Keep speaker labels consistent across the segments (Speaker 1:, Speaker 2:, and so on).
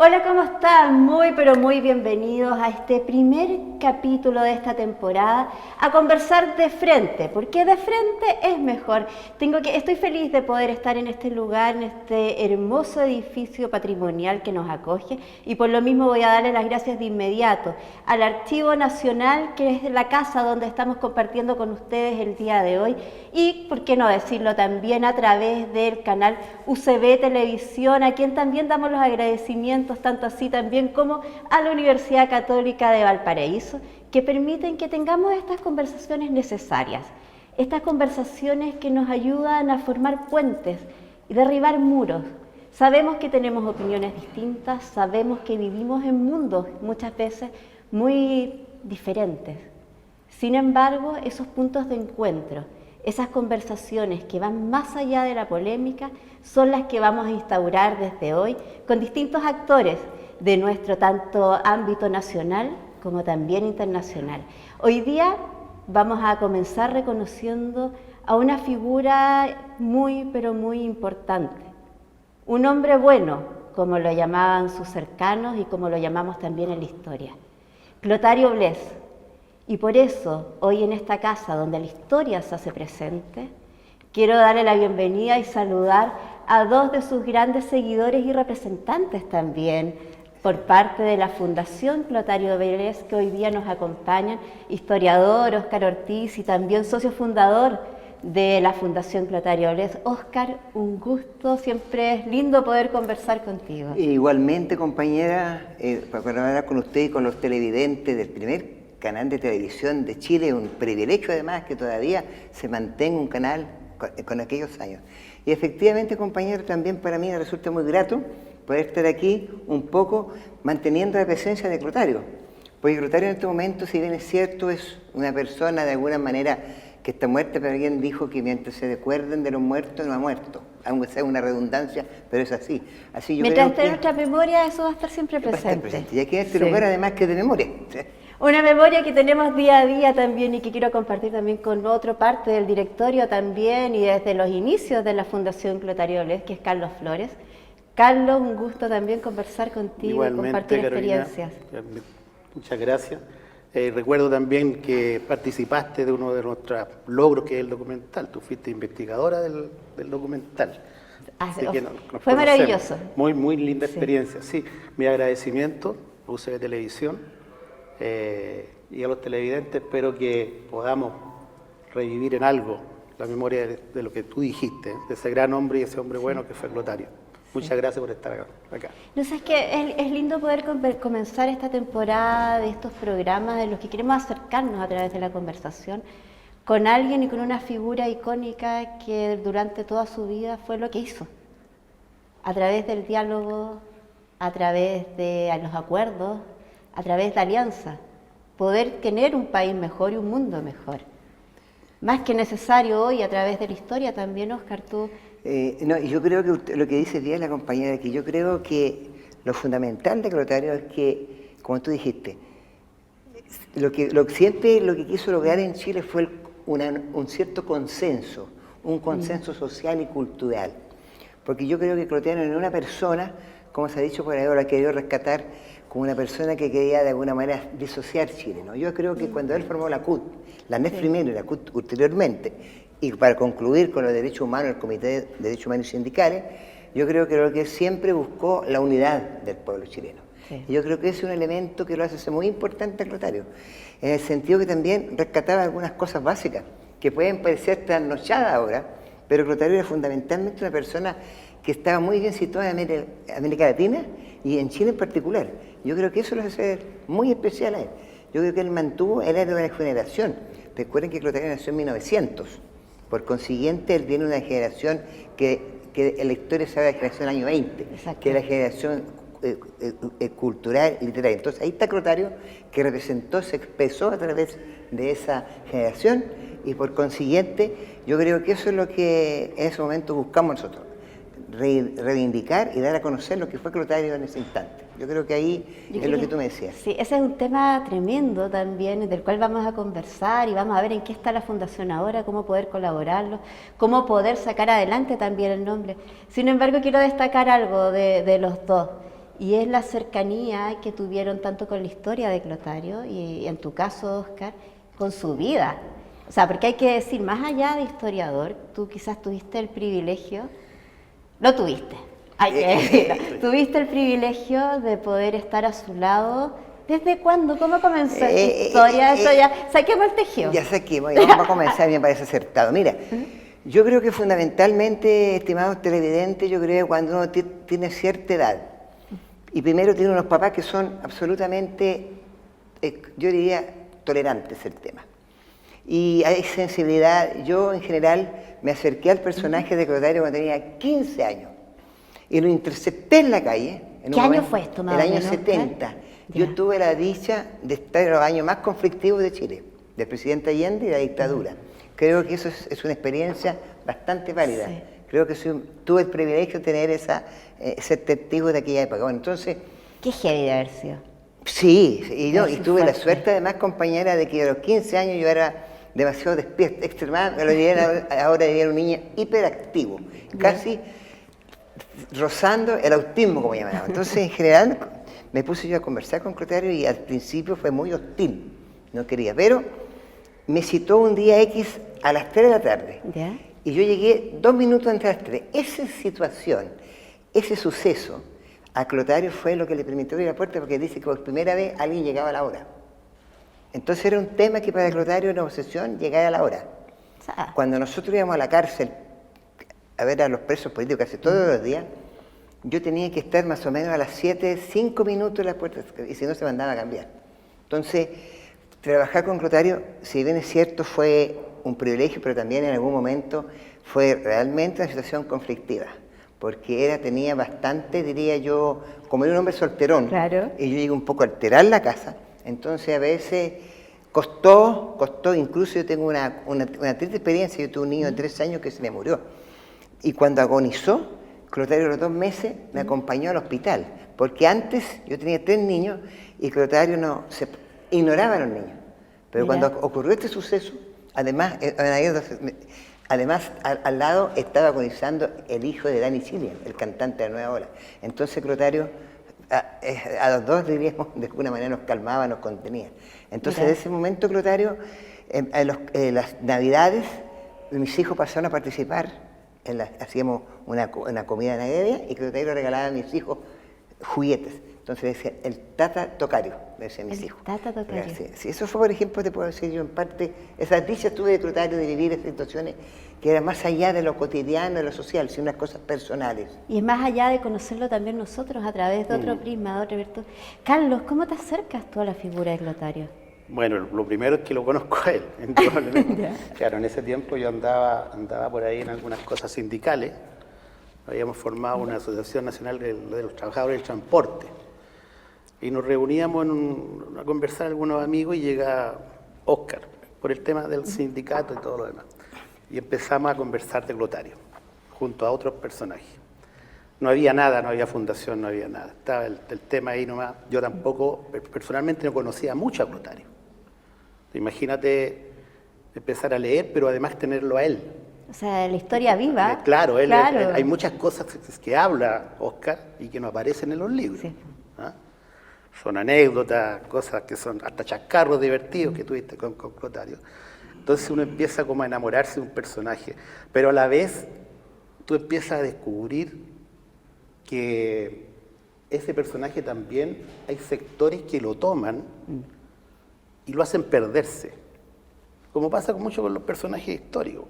Speaker 1: Hola, ¿cómo están? Muy, pero muy bienvenidos a este primer capítulo de esta temporada a conversar de frente, porque de frente es mejor. Estoy feliz de poder estar en este lugar, en este hermoso edificio patrimonial que nos acoge, y por lo mismo voy a darle las gracias de inmediato al Archivo Nacional, que es la casa donde estamos compartiendo con ustedes el día de hoy, y, por qué no decirlo, también a través del canal UCB Televisión, a quien también damos los agradecimientos, tanto así también como a la Universidad Católica de Valparaíso, que permiten que tengamos estas conversaciones necesarias, estas conversaciones que nos ayudan a formar puentes y derribar muros. Sabemos que tenemos opiniones distintas, sabemos que vivimos en mundos muchas veces muy diferentes. Sin embargo, esos puntos de encuentro, esas conversaciones que van más allá de la polémica, son las que vamos a instaurar desde hoy con distintos actores de nuestro tanto ámbito nacional como también internacional. Hoy día vamos a comenzar reconociendo a una figura muy, pero muy importante. Un hombre bueno, como lo llamaban sus cercanos y como lo llamamos también en la historia. Clotario Blest. Y por eso, hoy en esta casa donde la historia se hace presente, quiero darle la bienvenida y saludar a dos de sus grandes seguidores y representantes también por parte de la Fundación Clotario Blest, que hoy día nos acompañan, historiador Óscar Ortiz y también socio fundador de la Fundación Clotario Blest. Óscar, un gusto, siempre es lindo poder conversar contigo.
Speaker 2: Igualmente, compañera, para hablar con usted y con los televidentes del primer canal de televisión de Chile, un privilegio además que todavía se mantenga un canal con aquellos años. Y efectivamente, compañero, también para mí me resulta muy grato poder estar aquí un poco manteniendo la presencia de Clotario. Porque Clotario en este momento, si bien es cierto, es una persona de alguna manera que está muerta, pero alguien dijo que mientras se recuerden de los muertos, no ha muerto. Aunque sea una redundancia, pero es así.
Speaker 1: Mientras esté en nuestra memoria, eso va a estar siempre presente.
Speaker 2: Y aquí en este lugar, además, que de memoria. ¿Sí?
Speaker 1: Una memoria que tenemos día a día también y que quiero compartir también con otra parte del directorio también y desde los inicios de la Fundación Clotario Blest, que es Carlos Flores. Carlos, un gusto también conversar contigo. Igualmente, y compartir
Speaker 3: Carolina,
Speaker 1: experiencias.
Speaker 3: Muchas gracias. Recuerdo también que participaste de uno de nuestros logros, que es el documental. Tú fuiste investigadora del documental.
Speaker 1: Fue maravilloso.
Speaker 3: Muy linda experiencia. Sí, mi agradecimiento a UCB Televisión y a los televidentes. Espero que podamos revivir en algo la memoria de lo que tú dijiste, de ese gran hombre y ese hombre bueno que fue Clotario. Muchas gracias por estar acá.
Speaker 1: No sé, es que es lindo poder comenzar esta temporada de estos programas de los que queremos acercarnos a través de la conversación con alguien y con una figura icónica que durante toda su vida fue lo que hizo. A través del diálogo, a través de los acuerdos, a través de alianza, poder tener un país mejor y un mundo mejor. Más que necesario hoy, a través de la historia también, Óscar, tú...
Speaker 2: No, yo creo que lo que dice bien la compañera, que yo creo que lo fundamental de Clotario es que, como tú dijiste, siempre lo que quiso lograr en Chile fue un cierto consenso, un consenso social y cultural. Porque yo creo que Clotario no era una persona, como se ha dicho por ahí, ahora querido rescatar como una persona que quería de alguna manera disociar Chile, ¿no? Yo creo que cuando él formó la CUT, la NES primero y la CUT ulteriormente, y para concluir con los derechos humanos, el Comité de Derechos Humanos y Sindicales, yo creo que lo que siempre buscó la unidad del pueblo chileno. Sí. Y yo creo que ese es un elemento que lo hace muy importante a Clotario, en el sentido que también rescataba algunas cosas básicas, que pueden parecer trasnochadas ahora, pero Clotario era fundamentalmente una persona que estaba muy bien situada en América Latina y en Chile en particular. Yo creo que eso lo hace muy especial a él. Yo creo que él era de una generación. Recuerden que Clotario nació en 1900. Por consiguiente, él viene de una generación que en la historia se habla de la generación del año 20, exacto, que es la generación cultural y literaria. Entonces ahí está Clotario, que representó, se expresó a través de esa generación, y por consiguiente yo creo que eso es lo que en ese momento buscamos nosotros, reivindicar y dar a conocer lo que fue Clotario en ese instante. Yo creo que ahí es lo que tú me decías.
Speaker 1: Sí, ese es un tema tremendo también, del cual vamos a conversar y vamos a ver en qué está la Fundación ahora, cómo poder colaborarlo, cómo poder sacar adelante también el nombre. Sin embargo, quiero destacar algo de los dos, y es la cercanía que tuvieron tanto con la historia de Clotario y en tu caso, Óscar, con su vida. O sea, porque hay que decir, más allá de historiador, tú quizás tuviste el privilegio, lo tuviste, hay que decirlo, tuviste el privilegio de poder estar a su lado. ¿Desde cuándo? ¿Cómo comenzó esta historia? Eso ya, saquemos el tejido.
Speaker 2: Ya saquemos, y vamos a comenzar, me parece acertado. Mira, yo creo que fundamentalmente, estimados televidentes, yo creo que cuando uno tiene cierta edad, y primero tiene unos papás que son absolutamente, yo diría, tolerantes el tema. Y hay sensibilidad. Yo, en general, me acerqué al personaje de Clotario cuando tenía 15 años. Y lo intercepté en la calle.
Speaker 1: ¿Qué año fue esto, más o
Speaker 2: El año
Speaker 1: menos?
Speaker 2: 70.
Speaker 1: Ya.
Speaker 2: Yo tuve la dicha de estar en los años más conflictivos de Chile, del presidente Allende y la dictadura. Creo que eso es una experiencia bastante válida.
Speaker 1: Sí.
Speaker 2: Creo que tuve el privilegio de tener ser testigo de aquella época. Bueno, entonces,
Speaker 1: Qué heavy de haber sido.
Speaker 2: sí, y
Speaker 1: Eso
Speaker 2: tuve la
Speaker 1: fuerte.
Speaker 2: suerte además, compañera, de que a los 15 años yo era demasiado despierto, extremadamente, ahora diría un niño hiperactivo, casi rozando el autismo, como llamaban. Entonces, en general, me puse yo a conversar con Clotario y al principio fue muy hostil, no quería, pero me citó un día X a las 3 de la tarde.
Speaker 1: ¿Ya?
Speaker 2: Y yo llegué 2 minutos antes de las 3. Esa situación, ese suceso, a Clotario fue lo que le permitió abrir la puerta, porque dice que por primera vez alguien llegaba a la hora. Entonces era un tema que para Clotario era una obsesión llegar a la hora.
Speaker 1: O sea,
Speaker 2: Cuando nosotros íbamos a la cárcel a ver a los presos políticos casi todos los días, yo tenía que estar más o menos a las 7, 5 minutos en la puerta, y si no se mandaba a cambiar. Entonces, trabajar con Clotario, si bien es cierto, fue un privilegio, pero también en algún momento fue realmente una situación conflictiva, porque tenía bastante, diría yo, como era un hombre solterón,
Speaker 1: Claro.
Speaker 2: y yo llegué un poco a alterar la casa, entonces a veces costó, incluso yo tengo una triste experiencia, yo tuve un niño de 3 años que se me murió, y cuando agonizó, Clotario a los 2 meses me acompañó al hospital, porque antes yo tenía 3 niños y Clotario ignoraba a los niños. Pero
Speaker 1: Mira.
Speaker 2: cuando ocurrió este suceso, además al lado estaba agonizando el hijo de Danny Chilian, el cantante de la Nueva Ola. Entonces Clotario a los dos, diríamos, de alguna manera nos calmaba, nos contenía. Entonces
Speaker 1: Mira.
Speaker 2: en ese momento Clotario, las Navidades, mis hijos pasaron a participar, hacíamos una comida navideña y Clotario regalaba a mis hijos juguetes. Entonces decía, el Tata Tocario, me decían mis hijos.
Speaker 1: Tata Tocario.
Speaker 2: Sí, eso fue, por ejemplo, te puedo decir yo en parte, esa dicha tuve de Clotario de vivir esas situaciones que eran más allá de lo cotidiano, de lo social, sino unas cosas personales.
Speaker 1: Y es más allá de conocerlo también nosotros a través de otro prisma, de otro virtud. Carlos, ¿cómo te acercas tú a la figura de Clotario?
Speaker 3: Bueno, lo primero es que lo conozco a él, indudablemente. Claro, en ese tiempo yo andaba por ahí en algunas cosas sindicales. Habíamos formado una Asociación Nacional de los Trabajadores del Transporte. Y nos reuníamos a conversar algunos amigos y llega Óscar, por el tema del sindicato y todo lo demás. Y empezamos a conversar de Clotario, junto a otros personajes. No había nada, no había fundación, no había nada. Estaba el tema ahí nomás. Yo tampoco, personalmente, no conocía mucho a Clotario. Imagínate empezar a leer, pero además tenerlo a él.
Speaker 1: O sea, la historia viva.
Speaker 3: Claro,
Speaker 1: Claro.
Speaker 3: hay muchas cosas que habla Óscar y que no aparecen en los libros.
Speaker 1: Sí.
Speaker 3: ¿Ah? Son anécdotas, cosas que son hasta chascarros divertidos que tuviste con Clotario. Entonces uno empieza como a enamorarse de un personaje, pero a la vez tú empiezas a descubrir que ese personaje también hay sectores que lo toman y lo hacen perderse, como pasa mucho con los personajes históricos.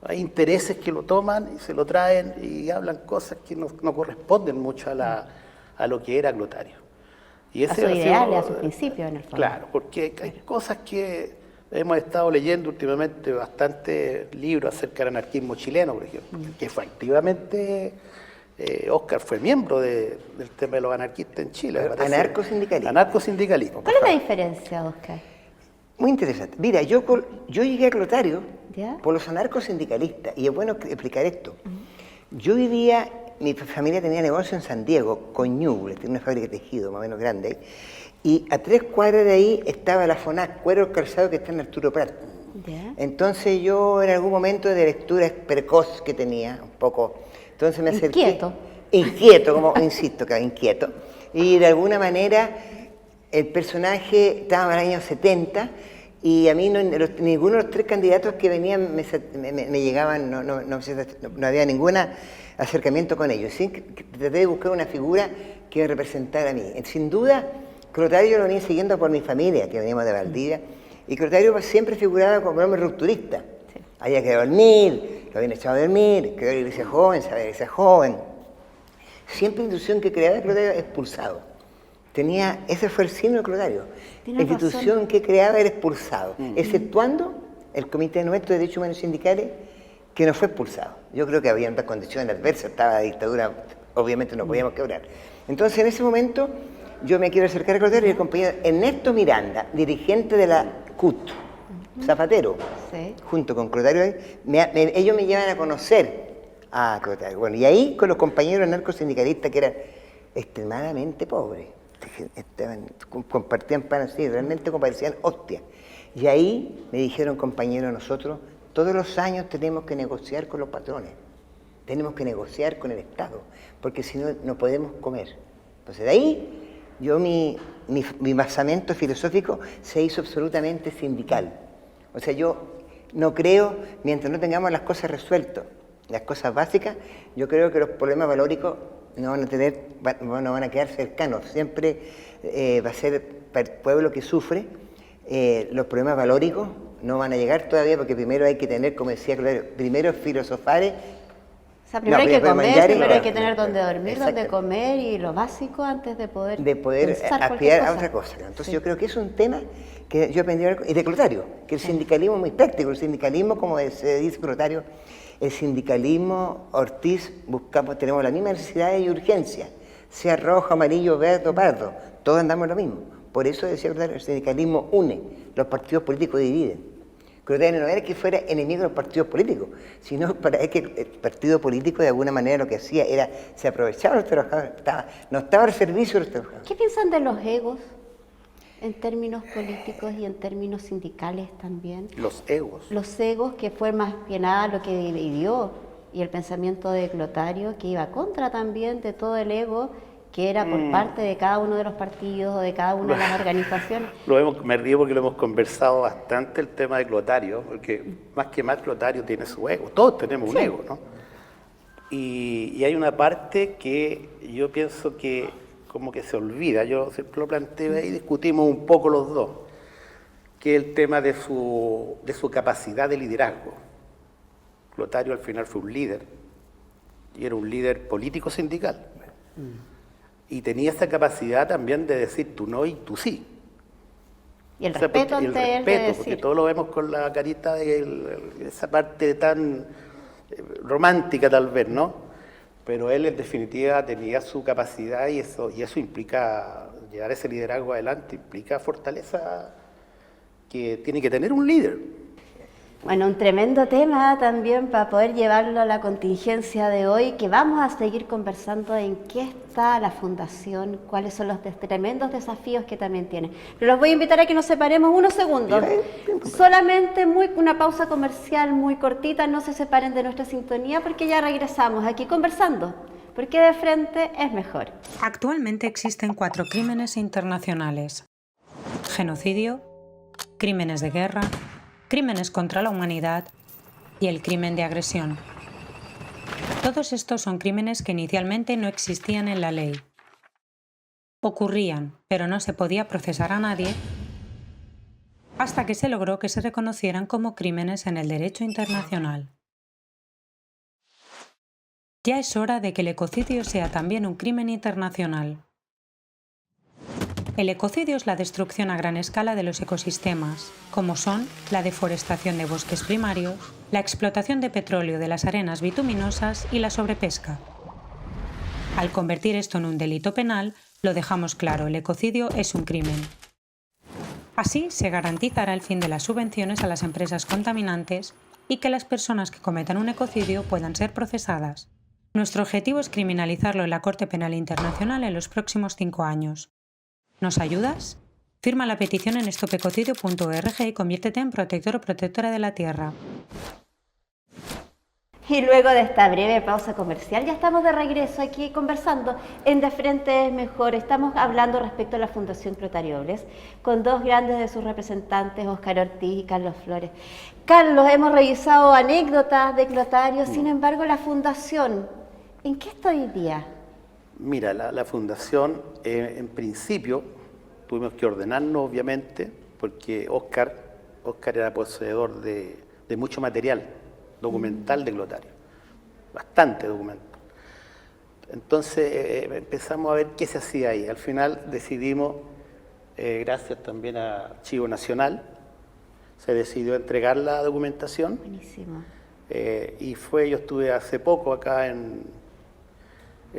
Speaker 3: Hay intereses que lo toman y se lo traen y hablan cosas que no corresponden mucho a lo que era Clotario. Y
Speaker 1: A sus ideales, a sus principios, en el fondo.
Speaker 3: Claro, porque hay cosas que hemos estado leyendo últimamente, bastante libros acerca del anarquismo chileno, por ejemplo, que fue activamente, Óscar fue miembro del tema de los anarquistas en Chile. me parece.
Speaker 2: Anarcosindicalismo.
Speaker 3: Anarcosindicalismo.
Speaker 1: ¿Cuál es la diferencia, Óscar?
Speaker 2: Muy interesante. Mira, yo llegué a Clotario
Speaker 1: ¿Ya?
Speaker 2: por los anarcosindicalistas, y es bueno explicar esto. Yo vivía, mi familia tenía negocio en San Diego, con Ñuble, tenía una fábrica de tejido más o menos grande, y a 3 cuadras de ahí estaba la FONAC, Cuero Calzado, que está en Arturo Prat.
Speaker 1: ¿Ya?
Speaker 2: Entonces yo en algún momento de lectura precoz que tenía, un poco, entonces me acerqué.
Speaker 1: Inquieto.
Speaker 2: Inquieto, como insisto, que inquieto. Y de alguna manera el personaje estaba en el año 70 y a mí ninguno de los tres candidatos que venían me llegaban, no había ningún acercamiento con ellos. Sí, traté de buscar una figura que me representara a mí. Sin duda, Clotario lo venía siguiendo por mi familia, que veníamos de Valdivia, y Clotario siempre figuraba como un hombre rupturista. Sí. Había que dormir, lo habían echado a dormir, quedó la iglesia joven, se la iglesia joven. Siempre la institución que creaba Clotario expulsado. Ese fue el signo de Clotario. La institución que creaba era expulsado, exceptuando el Comité Nuestro de Derechos Humanos y Sindicales, que no fue expulsado. Yo creo que había unas condiciones adversas, estaba la dictadura, obviamente no podíamos quebrar. Entonces, en ese momento, yo me quiero acercar a Clotario y el compañero Ernesto Miranda, dirigente de la CUT, zapatero, sí, junto con Clotario, ellos me llevan a conocer a Clotario. Bueno, y ahí con los compañeros narcosindicalistas que eran extremadamente pobres, compartían pan así, realmente compartían hostias. Y ahí me dijeron, compañeros, nosotros todos los años tenemos que negociar con los patrones, tenemos que negociar con el Estado, porque si no, no podemos comer. Entonces de ahí, mi basamento filosófico se hizo absolutamente sindical. O sea, yo no creo, mientras no tengamos las cosas resueltas, las cosas básicas, yo creo que los problemas valóricos no van a quedar cercanos. Siempre va a ser para el pueblo que sufre, los problemas valóricos no van a llegar todavía, porque primero hay que tener, como decía Claudio, primero filosofar.
Speaker 1: O sea, primero hay que comer, primero hay que tener donde dormir, donde comer y lo básico antes de poder
Speaker 2: aspirar a otra cosa. Entonces sí, yo creo que es un tema que yo aprendí y de Clotario, que el sindicalismo es muy práctico. El sindicalismo, como se dice Clotario, el sindicalismo, Ortiz, tenemos las mismas necesidades y urgencias, sea rojo, amarillo, verde o pardo, todos andamos lo mismo. Por eso decía Clotario, el sindicalismo une, los partidos políticos dividen. Clotario no era que fuera enemigo de los partidos políticos, sino para que el partido político de alguna manera lo que hacía era, se aprovechaba de los trabajadores, no estaba al servicio de los trabajadores.
Speaker 1: ¿Qué piensan de los egos en términos políticos y en términos sindicales también?
Speaker 3: Los egos.
Speaker 1: Los egos, que fue más que nada lo que dividió, y el pensamiento de Clotario, que iba contra también de todo el ego que era por parte de cada uno de los partidos o de cada una de las organizaciones.
Speaker 3: Me río porque lo hemos conversado bastante, el tema de Clotario, porque más Clotario tiene su ego, todos tenemos un ego, ¿no? Y hay una parte que yo pienso que como que se olvida, yo siempre lo planteo y discutimos un poco los dos, que es el tema de su capacidad de liderazgo. Clotario al final fue un líder, y era un líder político sindical. Y tenía esa capacidad también de decir tú no y tú sí.
Speaker 1: Y el respeto ante él de decir.
Speaker 3: Porque todos lo vemos con la carita de esa parte tan romántica tal vez, ¿no? Pero él en definitiva tenía su capacidad y eso implica, llevar ese liderazgo adelante, implica fortaleza que tiene que tener un líder.
Speaker 1: Bueno, un tremendo tema también para poder llevarlo a la contingencia de hoy, que vamos a seguir conversando en qué está la Fundación, cuáles son los tremendos desafíos que también tiene. Pero los voy a invitar a que nos separemos unos segundos. Solamente una pausa comercial muy cortita, no se separen de nuestra sintonía porque ya regresamos aquí conversando, porque de frente es mejor.
Speaker 4: Actualmente existen 4 crímenes internacionales: genocidio, crímenes de guerra, crímenes contra la humanidad y el crimen de agresión. Todos estos son crímenes que inicialmente no existían en la ley. Ocurrían, pero no se podía procesar a nadie hasta que se logró que se reconocieran como crímenes en el derecho internacional. Ya es hora de que el ecocidio sea también un crimen internacional. El ecocidio es la destrucción a gran escala de los ecosistemas, como son la deforestación de bosques primarios, la explotación de petróleo de las arenas bituminosas y la sobrepesca. Al convertir esto en un delito penal, lo dejamos claro, el ecocidio es un crimen. Así se garantizará el fin de las subvenciones a las empresas contaminantes y que las personas que cometan un ecocidio puedan ser procesadas. Nuestro objetivo es criminalizarlo en la Corte Penal Internacional en los próximos 5 años. ¿Nos ayudas? Firma la petición en stopecocidio.org y conviértete en protector o protectora de la tierra.
Speaker 1: Y luego de esta breve pausa comercial, ya estamos de regreso aquí conversando en De Frente es Mejor. Estamos hablando respecto a la Fundación Clotario Bles con dos grandes de sus representantes, Óscar Ortiz y Carlos Flores. Carlos, hemos revisado anécdotas de Clotario, sin embargo, la Fundación, ¿en qué está hoy día?
Speaker 3: Mira, la Fundación, en principio, tuvimos que ordenarnos, obviamente, porque Óscar era poseedor de mucho material documental de Clotario, bastante documental. Entonces empezamos a ver qué se hacía ahí. Al final decidimos, gracias también a Archivo Nacional, se decidió entregar la documentación.
Speaker 1: Buenísimo.
Speaker 3: Yo estuve hace poco acá en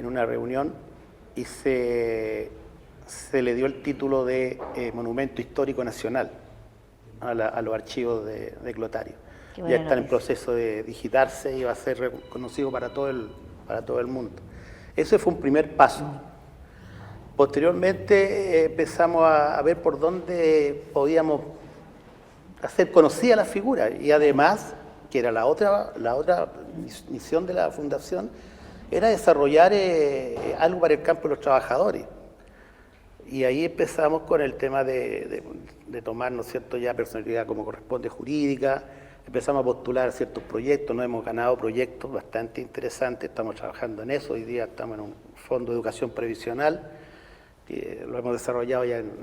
Speaker 3: una reunión y se le dio el título de Monumento Histórico Nacional a los archivos de Clotario. Ya está en proceso de digitarse y va a ser reconocido para todo el mundo. Ese fue un primer paso. Posteriormente empezamos a ver por dónde podíamos hacer conocida la figura y además, que era la otra misión de la Fundación, era desarrollar algo para el campo de los trabajadores. Y ahí empezamos con el tema de tomar, ¿no es cierto?, ya personalidad como corresponde jurídica. Empezamos a postular ciertos proyectos, nos hemos ganado proyectos bastante interesantes, estamos trabajando en eso. Hoy día estamos en un fondo de educación previsional, que lo hemos desarrollado ya en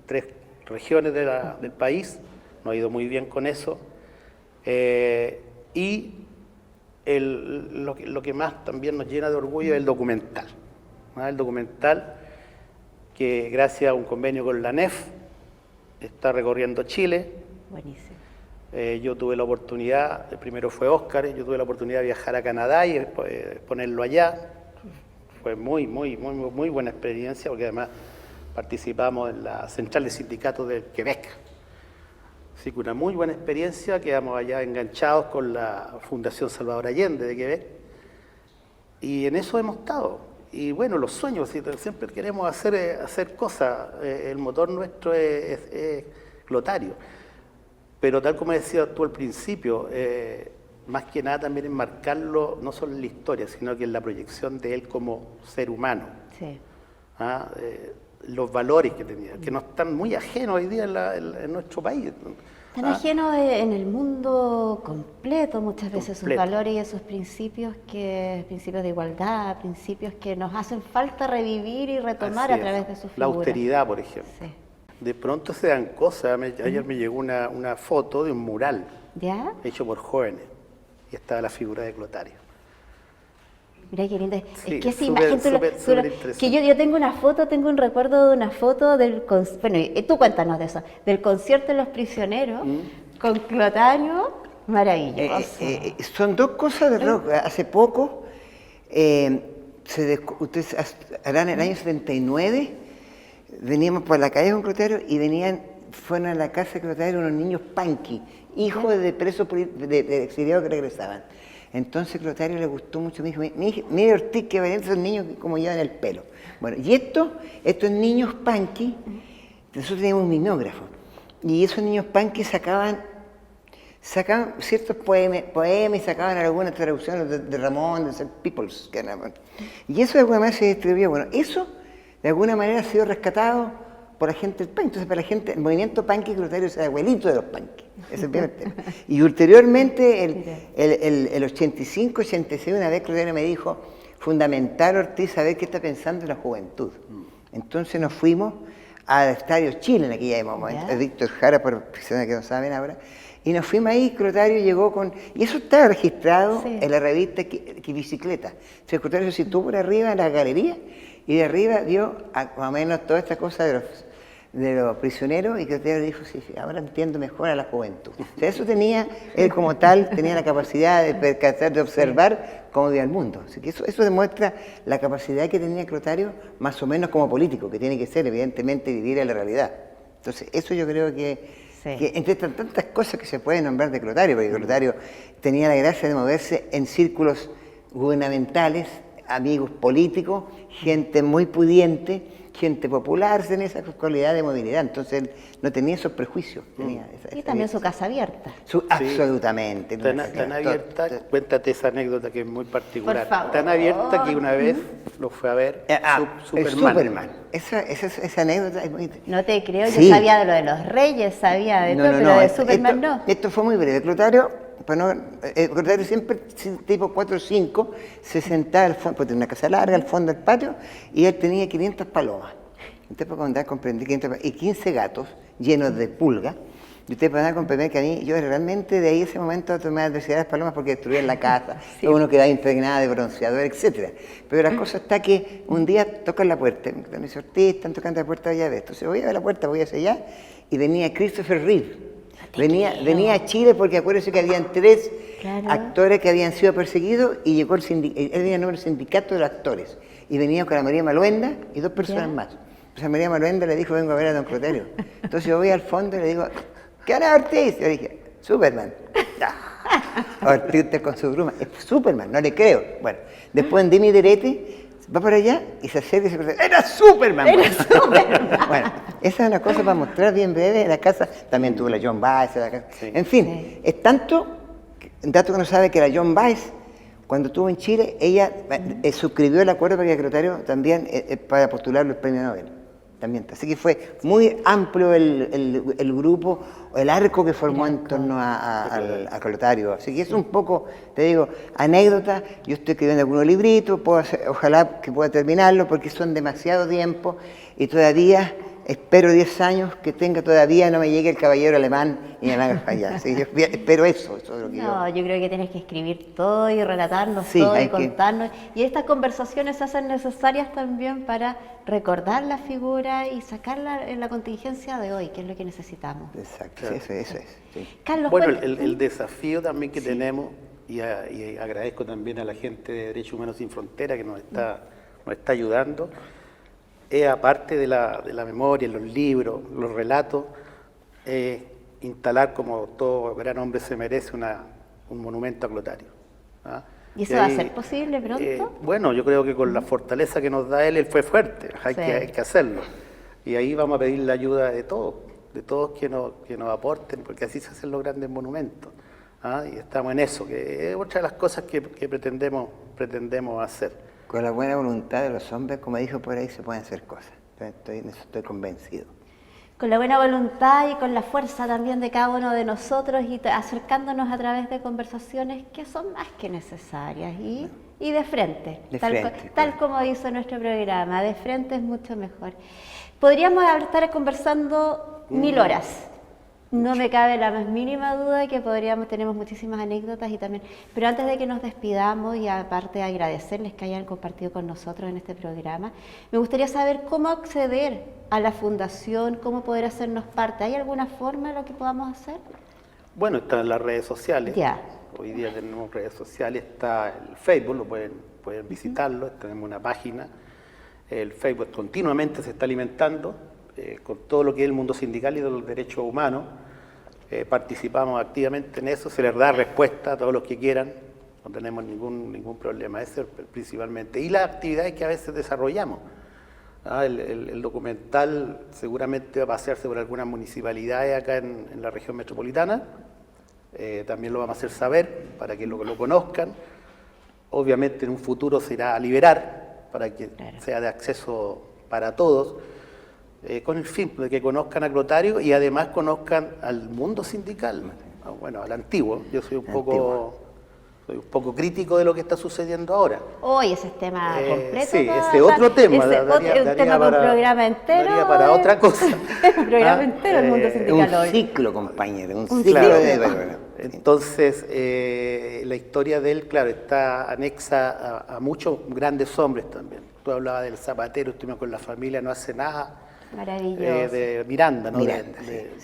Speaker 3: 3 regiones del país, nos ha ido muy bien con eso. Lo que más también nos llena de orgullo es el documental. El documental que gracias a un convenio con la ANEF está recorriendo Chile.
Speaker 1: Buenísimo.
Speaker 3: Yo tuve la oportunidad, el primero fue Óscar, yo tuve la oportunidad de viajar a Canadá y ponerlo allá. Fue muy buena experiencia porque además participamos en la central de sindicatos del Quebec. Así que una muy buena experiencia, quedamos allá enganchados con la Fundación Salvador Allende de Quebec y en eso hemos estado. Y bueno, los sueños, siempre queremos hacer cosas, el motor nuestro es Clotario. Pero tal como decías tú al principio, más que nada también enmarcarlo no solo en la historia, sino que en la proyección de él como ser humano.
Speaker 1: Sí.
Speaker 3: Los valores que tenía, que no están muy ajenos hoy día en nuestro país.
Speaker 1: Están ajenos en el mundo completo muchas veces sus valores y esos principios de igualdad, principios que nos hacen falta revivir y retomar a través de sus figuras.
Speaker 3: La austeridad, por ejemplo. Sí. De pronto se dan cosas. Ayer me llegó una foto de un mural hecho por jóvenes y estaba la figura de Clotario.
Speaker 1: Mira qué linda.
Speaker 3: Sí,
Speaker 1: es que esa imagen, que yo tengo un recuerdo de una foto bueno, tú cuéntanos de eso, del concierto de los prisioneros con Clotario, maravilloso.
Speaker 2: Son dos cosas de rock. Hace poco, ustedes harán el año 79, veníamos por la calle con Clotario y fueron a la casa de Clotario unos niños punky, hijos de presos de exiliados que regresaban. Entonces Clotario le gustó mucho, me dijo, mire Ortiz, que ven esos niños como llevan el pelo. Bueno, y estos niños punky, nosotros teníamos un mimeógrafo, y esos niños punky sacaban ciertos poemas y sacaban algunas traducciones de Ramón, de St. Peoples, y eso de alguna manera se distribuyó. Bueno, eso de alguna manera ha sido rescatado por la gente del punk. Entonces, para la gente, el movimiento punk y Clotario es el abuelito de los punk. Ese es el primer tema. Y ulteriormente, el 85, 86, una vez Clotario me dijo, fundamental, Ortiz, saber qué está pensando la juventud. Entonces nos fuimos al Estadio Chile en aquella época, Víctor Jara, por personas que no saben ahora, y nos fuimos ahí, Clotario llegó y eso estaba registrado en la revista ¿Qué Bicicleta? Entonces Clotario se situó por arriba en la galería, y de arriba vio más o menos toda esta cosa de los prisioneros y Clotario dijo, sí, ahora entiendo mejor a la juventud. O sea, eso tenía, él como tal, tenía la capacidad de percatar, de observar cómo vivía el mundo. Así que eso demuestra la capacidad que tenía Clotario, más o menos como político, que tiene que ser, evidentemente, vivir en la realidad. Entonces, eso yo creo que entre tantas cosas que se pueden nombrar de Clotario, porque Clotario tenía la gracia de moverse en círculos gubernamentales, amigos políticos, gente muy pudiente, gente popular, tenía esa cualidad de movilidad, entonces él no tenía esos prejuicios. Tenía
Speaker 1: Y también su casa abierta.
Speaker 2: Absolutamente.
Speaker 3: Tan abierta, cuéntate esa anécdota que es muy particular.
Speaker 1: Por favor.
Speaker 3: Tan abierta que una vez lo fue a ver
Speaker 2: Superman. Esa anécdota es muy...
Speaker 1: No te creo,
Speaker 2: Sí.
Speaker 1: yo sabía de lo de los reyes, sabía de todo, pero de Superman no.
Speaker 2: Esto fue muy breve. Clotario siempre, tipo 4 o 5, se sentaba al fondo, porque tenía una casa larga al fondo del patio, y él tenía 500 palomas. Usted puede andar comprender 500 palomas, y 15 gatos llenos de pulgas. Y usted puede andar comprender que a mí, yo realmente de ahí ese momento tomé adversidad de las palomas porque destruían la casa,
Speaker 1: Sí.
Speaker 2: uno quedaba impregnado de bronceador, etc. Pero la cosa está que un día tocan la puerta, me dice Ortiz, están tocando la puerta allá de esto. Entonces voy a ver la puerta, voy hacia allá, y venía Christopher Reeve. Venía a Chile porque acuérdense que habían 3
Speaker 1: Claro.
Speaker 2: actores que habían sido perseguidos y llegó él venía en nombre del sindicato de los actores. Y venía con la María Maluenda y 2 personas más. Entonces María Maluenda le dijo, vengo a ver a don Clotario. Entonces yo voy al fondo y le digo, ¿qué hará Ortiz? Yo dije, Superman. Ortiz usted con su bruma, es Superman, no le creo. Bueno, después en Dimi Derete va para allá y se acerca y se dice, ¡era Superman!
Speaker 1: Era Superman.
Speaker 2: Bueno, esa es una cosa para mostrar bien breve. En la casa también tuvo la John Baez.
Speaker 3: Sí.
Speaker 2: En fin, es tanto, un dato que no sabe, que la John Baez, cuando estuvo en Chile, ella suscribió el acuerdo para que Clotario también para postularlo al premio Nobel. También. Así que fue muy amplio el grupo, el arco que formó en torno a Clotario. Así que es un poco, te digo, anécdota. Yo estoy escribiendo algunos libritos, ojalá que pueda terminarlo porque son demasiado tiempo y todavía espero 10 años que todavía no me llegue el caballero alemán y me haga fallar. Así que yo espero eso es lo que
Speaker 1: Yo creo que tienes que escribir todo y relatarnos
Speaker 2: Sí,
Speaker 1: todo y
Speaker 2: hay que-
Speaker 1: contarnos. Y estas conversaciones se hacen necesarias también para recordar la figura y sacarla en la contingencia de hoy, que es lo que necesitamos.
Speaker 2: Exacto,
Speaker 3: Claro.
Speaker 2: eso es. Sí.
Speaker 1: Carlos,
Speaker 3: Bueno,
Speaker 1: ¿cuál-
Speaker 3: el desafío también que tenemos, y agradezco también a la gente de Derechos Humanos Sin Frontera que nos está ayudando, es aparte de la memoria, los libros, los relatos, instalar, como todo gran hombre se merece, un monumento a Clotario. ¿Ah?
Speaker 1: ¿Y eso
Speaker 3: Y
Speaker 1: va a
Speaker 3: ahí,
Speaker 1: ser posible pronto?
Speaker 3: bueno, yo creo que con la fortaleza que nos da él fue fuerte, hay
Speaker 1: Sí.
Speaker 3: que hacerlo. Y ahí vamos a pedir la ayuda de todos que nos aporten, porque así se hacen los grandes monumentos. ¿Ah? Y estamos en eso, que es otra de las cosas que pretendemos hacer.
Speaker 2: Con la buena voluntad de los hombres, como dijo por ahí, se pueden hacer cosas. En eso estoy convencido.
Speaker 1: Con la buena voluntad y con la fuerza también de cada uno de nosotros y acercándonos a través de conversaciones que son más que necesarias y de frente,
Speaker 2: De
Speaker 1: tal,
Speaker 2: frente,
Speaker 1: tal
Speaker 2: claro.
Speaker 1: como dice nuestro programa, de frente es mucho mejor. Podríamos estar conversando 1000 horas. No me cabe la más mínima duda de que tenemos muchísimas anécdotas y también, pero antes de que nos despidamos y aparte de agradecerles que hayan compartido con nosotros en este programa, me gustaría saber cómo acceder a la fundación, cómo poder hacernos parte. ¿Hay alguna forma en lo que podamos hacer?
Speaker 3: Bueno, están en las redes sociales.
Speaker 1: Ya.
Speaker 3: Hoy día tenemos redes sociales, está el Facebook, lo pueden visitarlo, tenemos una página. El Facebook continuamente se está alimentando con todo lo que es el mundo sindical y de los derechos humanos. Participamos activamente en eso, se les da respuesta a todos los que quieran, no tenemos ningún problema, eso es principalmente. Y las actividades que a veces desarrollamos. El documental seguramente va a pasearse por algunas municipalidades acá en la región metropolitana, también lo vamos a hacer saber para que lo conozcan. Obviamente en un futuro se irá a liberar para que sea de acceso para todos. Con el fin de que conozcan a Clotario y además conozcan al mundo sindical, bueno, al antiguo. Yo soy un poco crítico de lo que está sucediendo ahora.
Speaker 1: Hoy ese es tema completo.
Speaker 3: Sí, ese otro tema.
Speaker 1: Ese un tema para un programa entero.
Speaker 3: Daría para otra cosa.
Speaker 1: Un programa entero el mundo
Speaker 2: Es
Speaker 1: sindical
Speaker 2: un
Speaker 1: hoy.
Speaker 2: ciclo, compañero, un
Speaker 1: Un
Speaker 2: ciclo
Speaker 3: Claro.
Speaker 2: de...
Speaker 3: Entonces, la historia de él, claro, está anexa a muchos grandes hombres también. Tú hablabas del Zapatero, estuvimos con la familia, no hace nada.
Speaker 1: Maravilloso.
Speaker 3: De Miranda, ¿no?
Speaker 2: Miranda,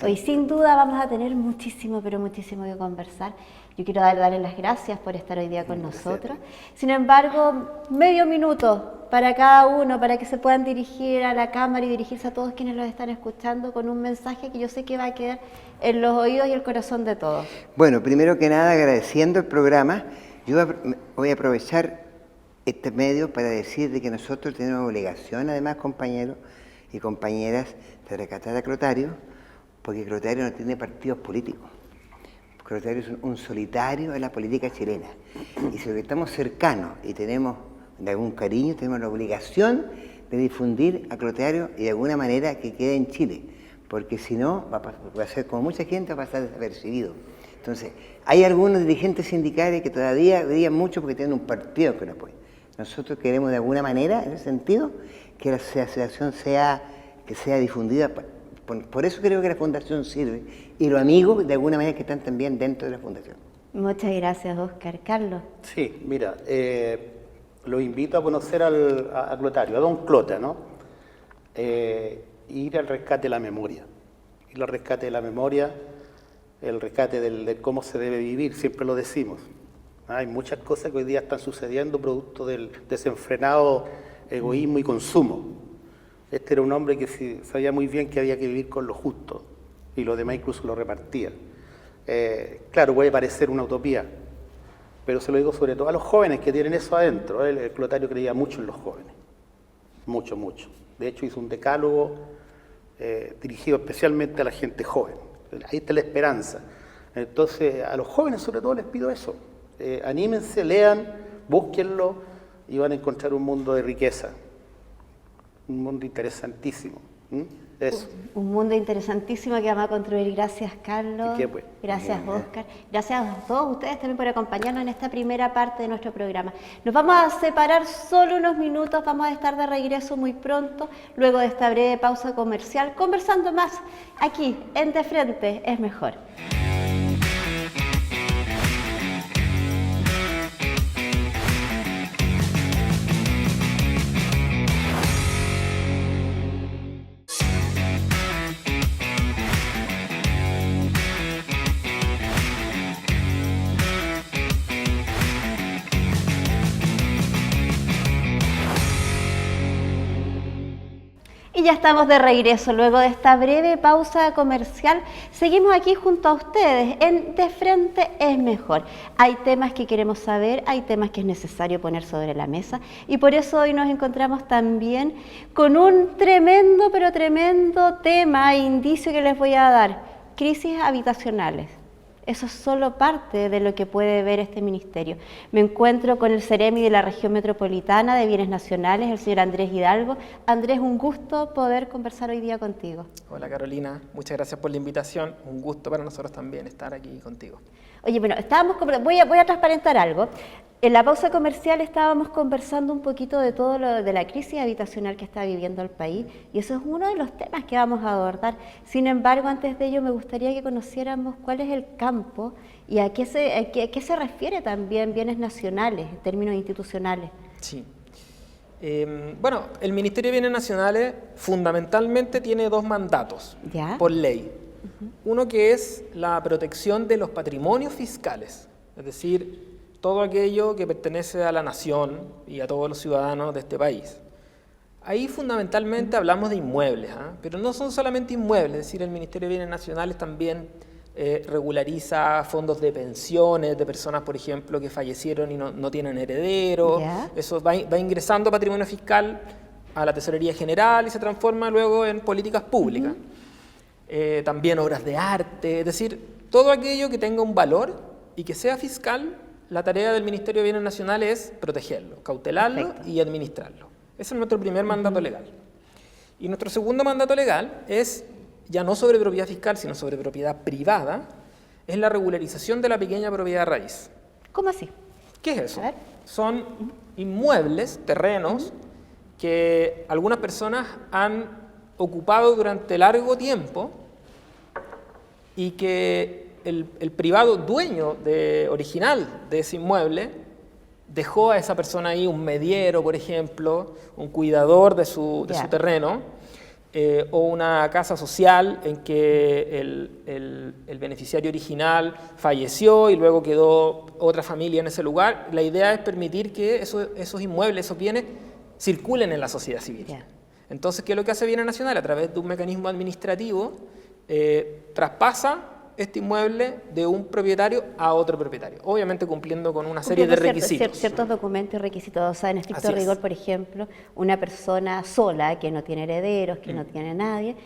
Speaker 1: Hoy sin duda vamos a tener muchísimo, pero muchísimo que conversar. Yo quiero darles las gracias por estar hoy día con nosotros. Sin embargo, medio minuto para cada uno, para que se puedan dirigir a la cámara y dirigirse a todos quienes los están escuchando con un mensaje que yo sé que va a quedar en los oídos y el corazón de todos.
Speaker 2: Bueno, primero que nada, agradeciendo el programa, yo voy a aprovechar este medio para decir de que nosotros tenemos obligación, además, compañeros, y compañeras de rescatar a Clotario, porque Clotario no tiene partidos políticos. Clotario es un solitario en la política chilena. Y si estamos cercanos y tenemos de algún cariño, tenemos la obligación de difundir a Clotario y de alguna manera que quede en Chile, porque si no, va a ser como mucha gente, va a pasar desapercibido. Entonces, hay algunos dirigentes sindicales que todavía brillan mucho porque tienen un partido que lo apoya. Nosotros queremos de alguna manera, en ese sentido, que la asociación sea difundida. Por eso creo que la fundación sirve, y los amigos de alguna manera que están también dentro de la fundación.
Speaker 1: Muchas gracias, Óscar. Carlos.
Speaker 3: Sí, mira, los invito a conocer a Clotario, a don Clota, ¿no? Ir al rescate de la memoria. Ir al rescate de la memoria, el rescate de cómo se debe vivir, siempre lo decimos. Hay muchas cosas que hoy día están sucediendo producto del desenfrenado egoísmo y consumo. Este era un hombre que sabía muy bien que había que vivir con lo justo, y los demás incluso lo repartían. Claro, puede parecer una utopía, pero se lo digo sobre todo a los jóvenes que tienen eso adentro. El Clotario creía mucho en los jóvenes, mucho, mucho. De hecho, hizo un decálogo dirigido especialmente a la gente joven. Ahí está la esperanza. Entonces, a los jóvenes sobre todo les pido eso. Anímense, lean, búsquenlo y van a encontrar un mundo de riqueza. Un mundo interesantísimo. Eso.
Speaker 1: Un mundo interesantísimo que vamos a construir. Gracias, Carlos.
Speaker 3: ¿Y qué, pues?
Speaker 1: Gracias, Óscar. Gracias a todos ustedes también por acompañarnos en esta primera parte de nuestro programa. Nos vamos a separar solo unos minutos, vamos a estar de regreso muy pronto, luego de esta breve pausa comercial, conversando más aquí en De Frente es Mejor. Y ya estamos de regreso, luego de esta breve pausa comercial, seguimos aquí junto a ustedes en De Frente es Mejor. Hay temas que queremos saber, hay temas que es necesario poner sobre la mesa, y por eso hoy nos encontramos también con un tremendo, pero tremendo tema e indicio que les voy a dar: crisis habitacionales. Eso es solo parte de lo que puede ver este ministerio. Me encuentro con el Ceremi de la Región Metropolitana de Bienes Nacionales, el señor Andrés Hidalgo. Andrés, un gusto poder conversar hoy día contigo.
Speaker 5: Hola Carolina, muchas gracias por la invitación. Un gusto para nosotros también estar aquí contigo.
Speaker 1: Oye, bueno, voy a transparentar algo. En la pausa comercial estábamos conversando un poquito de todo lo de la crisis habitacional que está viviendo el país, y eso es uno de los temas que vamos a abordar. Sin embargo, antes de ello me gustaría que conociéramos cuál es el campo y a qué se refiere también bienes nacionales en términos institucionales.
Speaker 5: Sí. Bueno, el Ministerio de Bienes Nacionales fundamentalmente tiene dos mandatos por ley. Uno que es la protección de los patrimonios fiscales, es decir, todo aquello que pertenece a la nación y a todos los ciudadanos de este país. Ahí fundamentalmente hablamos de inmuebles, pero no son solamente inmuebles, es decir, el Ministerio de Bienes Nacionales también regulariza fondos de pensiones de personas, por ejemplo, que fallecieron y no tienen herederos. Eso va ingresando patrimonio fiscal a la Tesorería General y se transforma luego en políticas públicas. También obras de arte, es decir, todo aquello que tenga un valor y que sea fiscal. La tarea del Ministerio de Bienes Nacionales es protegerlo, cautelarlo y administrarlo. Ese es nuestro primer mandato legal. Y nuestro segundo mandato legal es, ya no sobre propiedad fiscal, sino sobre propiedad privada, es la regularización de la pequeña propiedad raíz.
Speaker 1: ¿Cómo así?
Speaker 5: ¿Qué es eso? Son inmuebles, terrenos, que algunas personas han ocupado durante largo tiempo y que el privado dueño original de ese inmueble dejó a esa persona ahí, un mediero, por ejemplo, un cuidador de su terreno, o una casa social en que el beneficiario original falleció y luego quedó otra familia en ese lugar. La idea es permitir que esos inmuebles, esos bienes, circulen en la sociedad civil. Entonces, ¿qué es lo que hace Bienes Nacional? A través de un mecanismo administrativo, traspasa este inmueble de un propietario a otro propietario, obviamente cumpliendo con una serie de requisitos.
Speaker 1: Ciertos documentos y requisitos. O sea, en estricto rigor, por ejemplo, una persona sola que no tiene herederos, que no tiene nadie,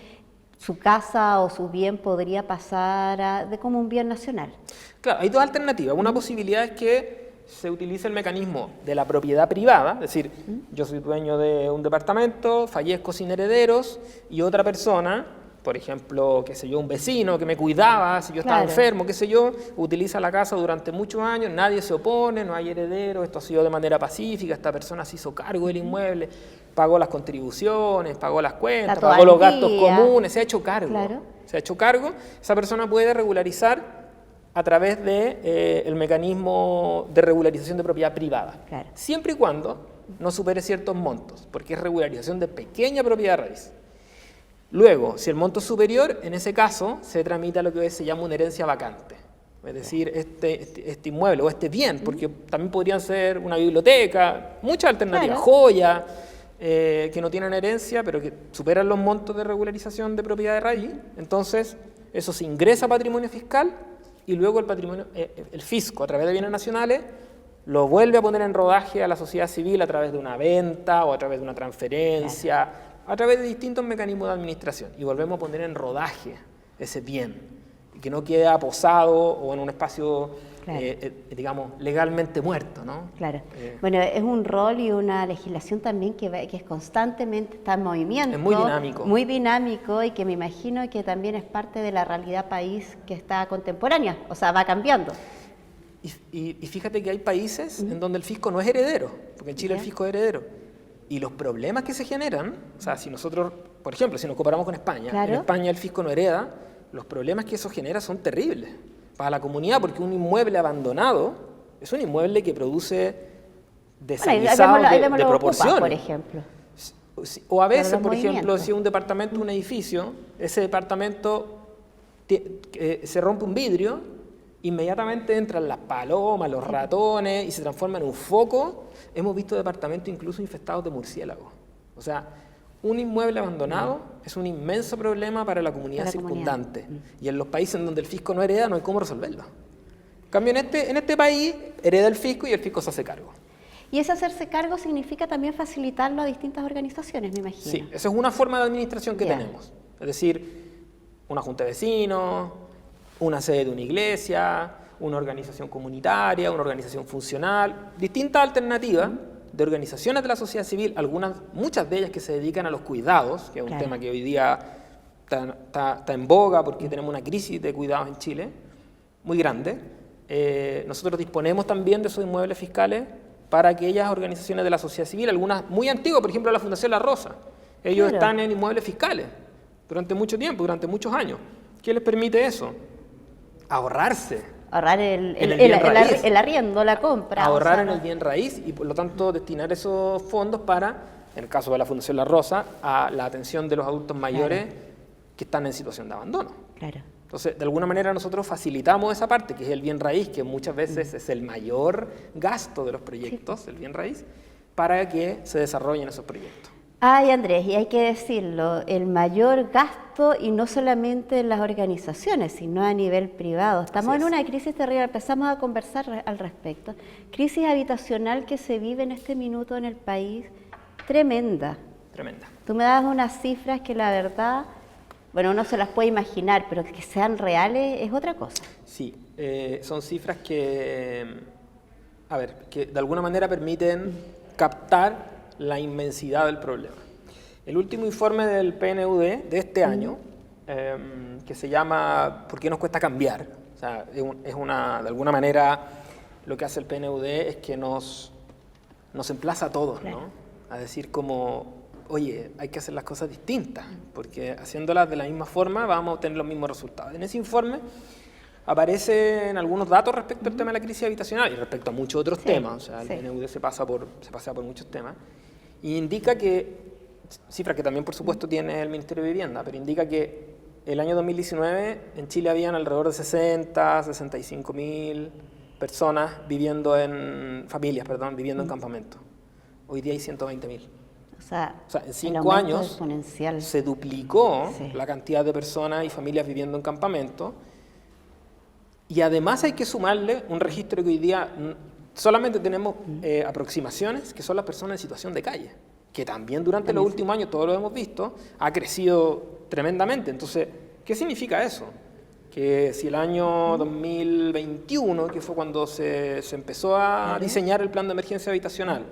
Speaker 1: su casa o su bien podría pasar como un bien nacional.
Speaker 5: Claro, hay dos alternativas. Una posibilidad es que se utilice el mecanismo de la propiedad privada, es decir, yo soy dueño de un departamento, fallezco sin herederos y otra persona, por ejemplo, qué sé yo, un vecino que me cuidaba, si yo estaba enfermo, qué sé yo, utiliza la casa durante muchos años, nadie se opone, no hay herederos, esto ha sido de manera pacífica, esta persona se hizo cargo del inmueble, pagó las contribuciones, pagó las cuentas, pagó los gastos comunes, se ha hecho cargo. Se ha hecho cargo, esa persona puede regularizar a través del mecanismo de regularización de propiedad privada, siempre y cuando no supere ciertos montos, porque es regularización de pequeña propiedad raíz. Luego, si el monto es superior, en ese caso se tramita lo que se llama una herencia vacante, es decir, este inmueble o este bien, porque también podrían ser una biblioteca, muchas alternativas, joyas, que no tienen herencia, pero que superan los montos de regularización de propiedad de raíz, entonces eso se ingresa a patrimonio fiscal y luego el fisco, a través de bienes nacionales, lo vuelve a poner en rodaje a la sociedad civil a través de una venta o a través de una transferencia, a través de distintos mecanismos de administración. Y volvemos a poner en rodaje ese bien, que no quede aposado o en un espacio, digamos, legalmente muerto, ¿no?
Speaker 1: Claro. Bueno, es un rol y una legislación también que es constantemente, está en movimiento.
Speaker 5: Es muy dinámico.
Speaker 1: Muy dinámico y que me imagino que también es parte de la realidad país que está contemporánea, o sea, va cambiando.
Speaker 5: Y fíjate que hay países en donde el fisco no es heredero, porque en Chile el fisco es heredero. Y los problemas que se generan, o sea, si nosotros, por ejemplo, si nos comparamos con España, en España el fisco no hereda, los problemas que eso genera son terribles para la comunidad, porque un inmueble abandonado es un inmueble que produce desaguisados de proporciones.
Speaker 1: Por ejemplo.
Speaker 5: O a veces, por ejemplo, si un departamento, un edificio, ese departamento se rompe un vidrio, inmediatamente entran las palomas, los ratones y se transforma en un foco. Hemos visto departamentos incluso infestados de murciélagos. O sea, un inmueble abandonado es un inmenso problema para la comunidad circundante. Y en los países en donde el fisco no hereda, no hay cómo resolverlo. En cambio, en este país, hereda el fisco y el fisco se hace cargo.
Speaker 1: Y ese hacerse cargo significa también facilitarlo a distintas organizaciones, me imagino.
Speaker 5: Sí, esa es una forma de administración que tenemos. Es decir, una junta de vecinos, una sede de una iglesia, una organización comunitaria, una organización funcional, distintas alternativas de organizaciones de la sociedad civil, muchas de ellas que se dedican a los cuidados, que es un tema que hoy día está en boga porque tenemos una crisis de cuidados en Chile muy grande. Nosotros disponemos también de esos inmuebles fiscales para aquellas organizaciones de la sociedad civil, algunas muy antiguas, por ejemplo la Fundación La Rosa. Ellos están en inmuebles fiscales durante mucho tiempo, durante muchos años. ¿Qué les permite eso? Ahorrarse.
Speaker 1: Ahorrar el arriendo, la compra.
Speaker 5: Ahorrar en el bien raíz y por lo tanto destinar esos fondos para, en el caso de la Fundación La Rosa, a la atención de los adultos mayores que están en situación de abandono. Entonces, de alguna manera nosotros facilitamos esa parte, que es el bien raíz, que muchas veces es el mayor gasto de los proyectos, el bien raíz, para que se desarrollen esos proyectos.
Speaker 1: Ay, Andrés, y hay que decirlo, el mayor gasto, y no solamente en las organizaciones, sino a nivel privado. Estamos en una crisis terrible, empezamos a conversar al respecto. Crisis habitacional que se vive en este minuto en el país, tremenda.
Speaker 5: Tremenda.
Speaker 1: Tú me das unas cifras que la verdad, bueno, uno se las puede imaginar, pero que sean reales es otra cosa.
Speaker 5: Sí, son cifras que de alguna manera permiten captar la inmensidad del problema. El último informe del PNUD de este año, que se llama ¿Por qué nos cuesta cambiar? O sea, de alguna manera lo que hace el PNUD es que nos emplaza a todos, ¿no? A decir como, oye, hay que hacer las cosas distintas, porque haciéndolas de la misma forma vamos a obtener los mismos resultados. En ese informe aparecen algunos datos respecto al tema de la crisis habitacional y respecto a muchos otros temas. O sea, el PNUD se pasea por muchos temas. Y indica que, cifras que también por supuesto tiene el Ministerio de Vivienda, pero indica que el año 2019 en Chile habían alrededor de 65 mil personas viviendo en campamentos. Hoy día hay 120.000. O sea, en 5 años se duplicó la cantidad de personas y familias viviendo en campamentos. Y además hay que sumarle un registro que hoy día solamente tenemos aproximaciones, que son las personas en situación de calle, que también durante los últimos años, todos lo hemos visto, ha crecido tremendamente. Entonces, ¿qué significa eso? Que si el año 2021, que fue cuando se empezó a diseñar el plan de emergencia habitacional,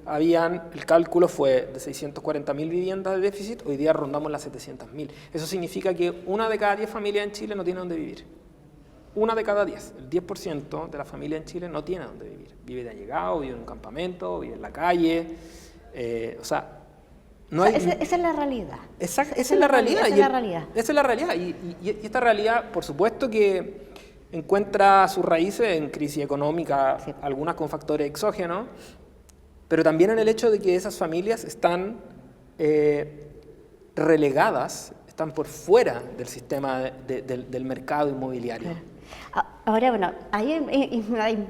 Speaker 5: el cálculo fue de 640.000 viviendas de déficit, hoy día rondamos las 700.000. Eso significa que 1 de cada 10 familias en Chile no tiene dónde vivir. 1 de cada 10, el 10% de la familia en Chile no tiene dónde vivir. Vive de allegado, vive en un campamento, vive en la calle,
Speaker 1: esa es la realidad.
Speaker 5: Exacto, esa es la realidad.
Speaker 1: Esa es la realidad.
Speaker 5: Esa es la realidad. Y esta realidad, por supuesto que encuentra sus raíces en crisis económica, sí, algunas con factores exógenos, pero también en el hecho de que esas familias están relegadas, están por fuera del sistema del mercado inmobiliario.
Speaker 1: Claro. Ahora, bueno, hay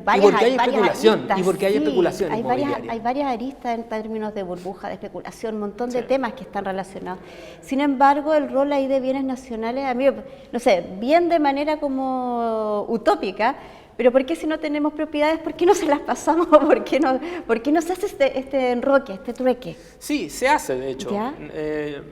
Speaker 1: varias...
Speaker 5: ¿Y por qué hay especulación? ¿Y por qué hay especulación inmobiliaria?
Speaker 1: Hay varias aristas en términos de burbuja, de especulación, un montón de temas que están relacionados. Sin embargo, el rol ahí de bienes nacionales, a mí, no sé, bien de manera como utópica, pero ¿por qué si no tenemos propiedades, por qué no se las pasamos? ¿Por qué no se hace este enroque, este trueque?
Speaker 5: Sí, se hace, de hecho.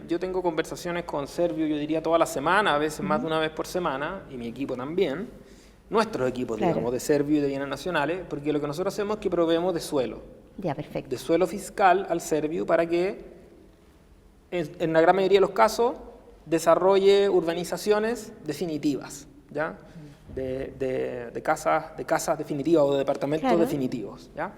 Speaker 5: Yo tengo conversaciones con Servio, yo diría toda la semana, a veces más de una vez por semana, y mi equipo también, nuestros equipos, digamos, de Servio y de bienes nacionales, porque lo que nosotros hacemos es que proveemos de suelo.
Speaker 1: Ya, perfecto.
Speaker 5: De suelo fiscal al Servio para que, en la gran mayoría de los casos, desarrolle urbanizaciones definitivas, ¿ya? De casas definitivas o de departamentos definitivos, ¿ya?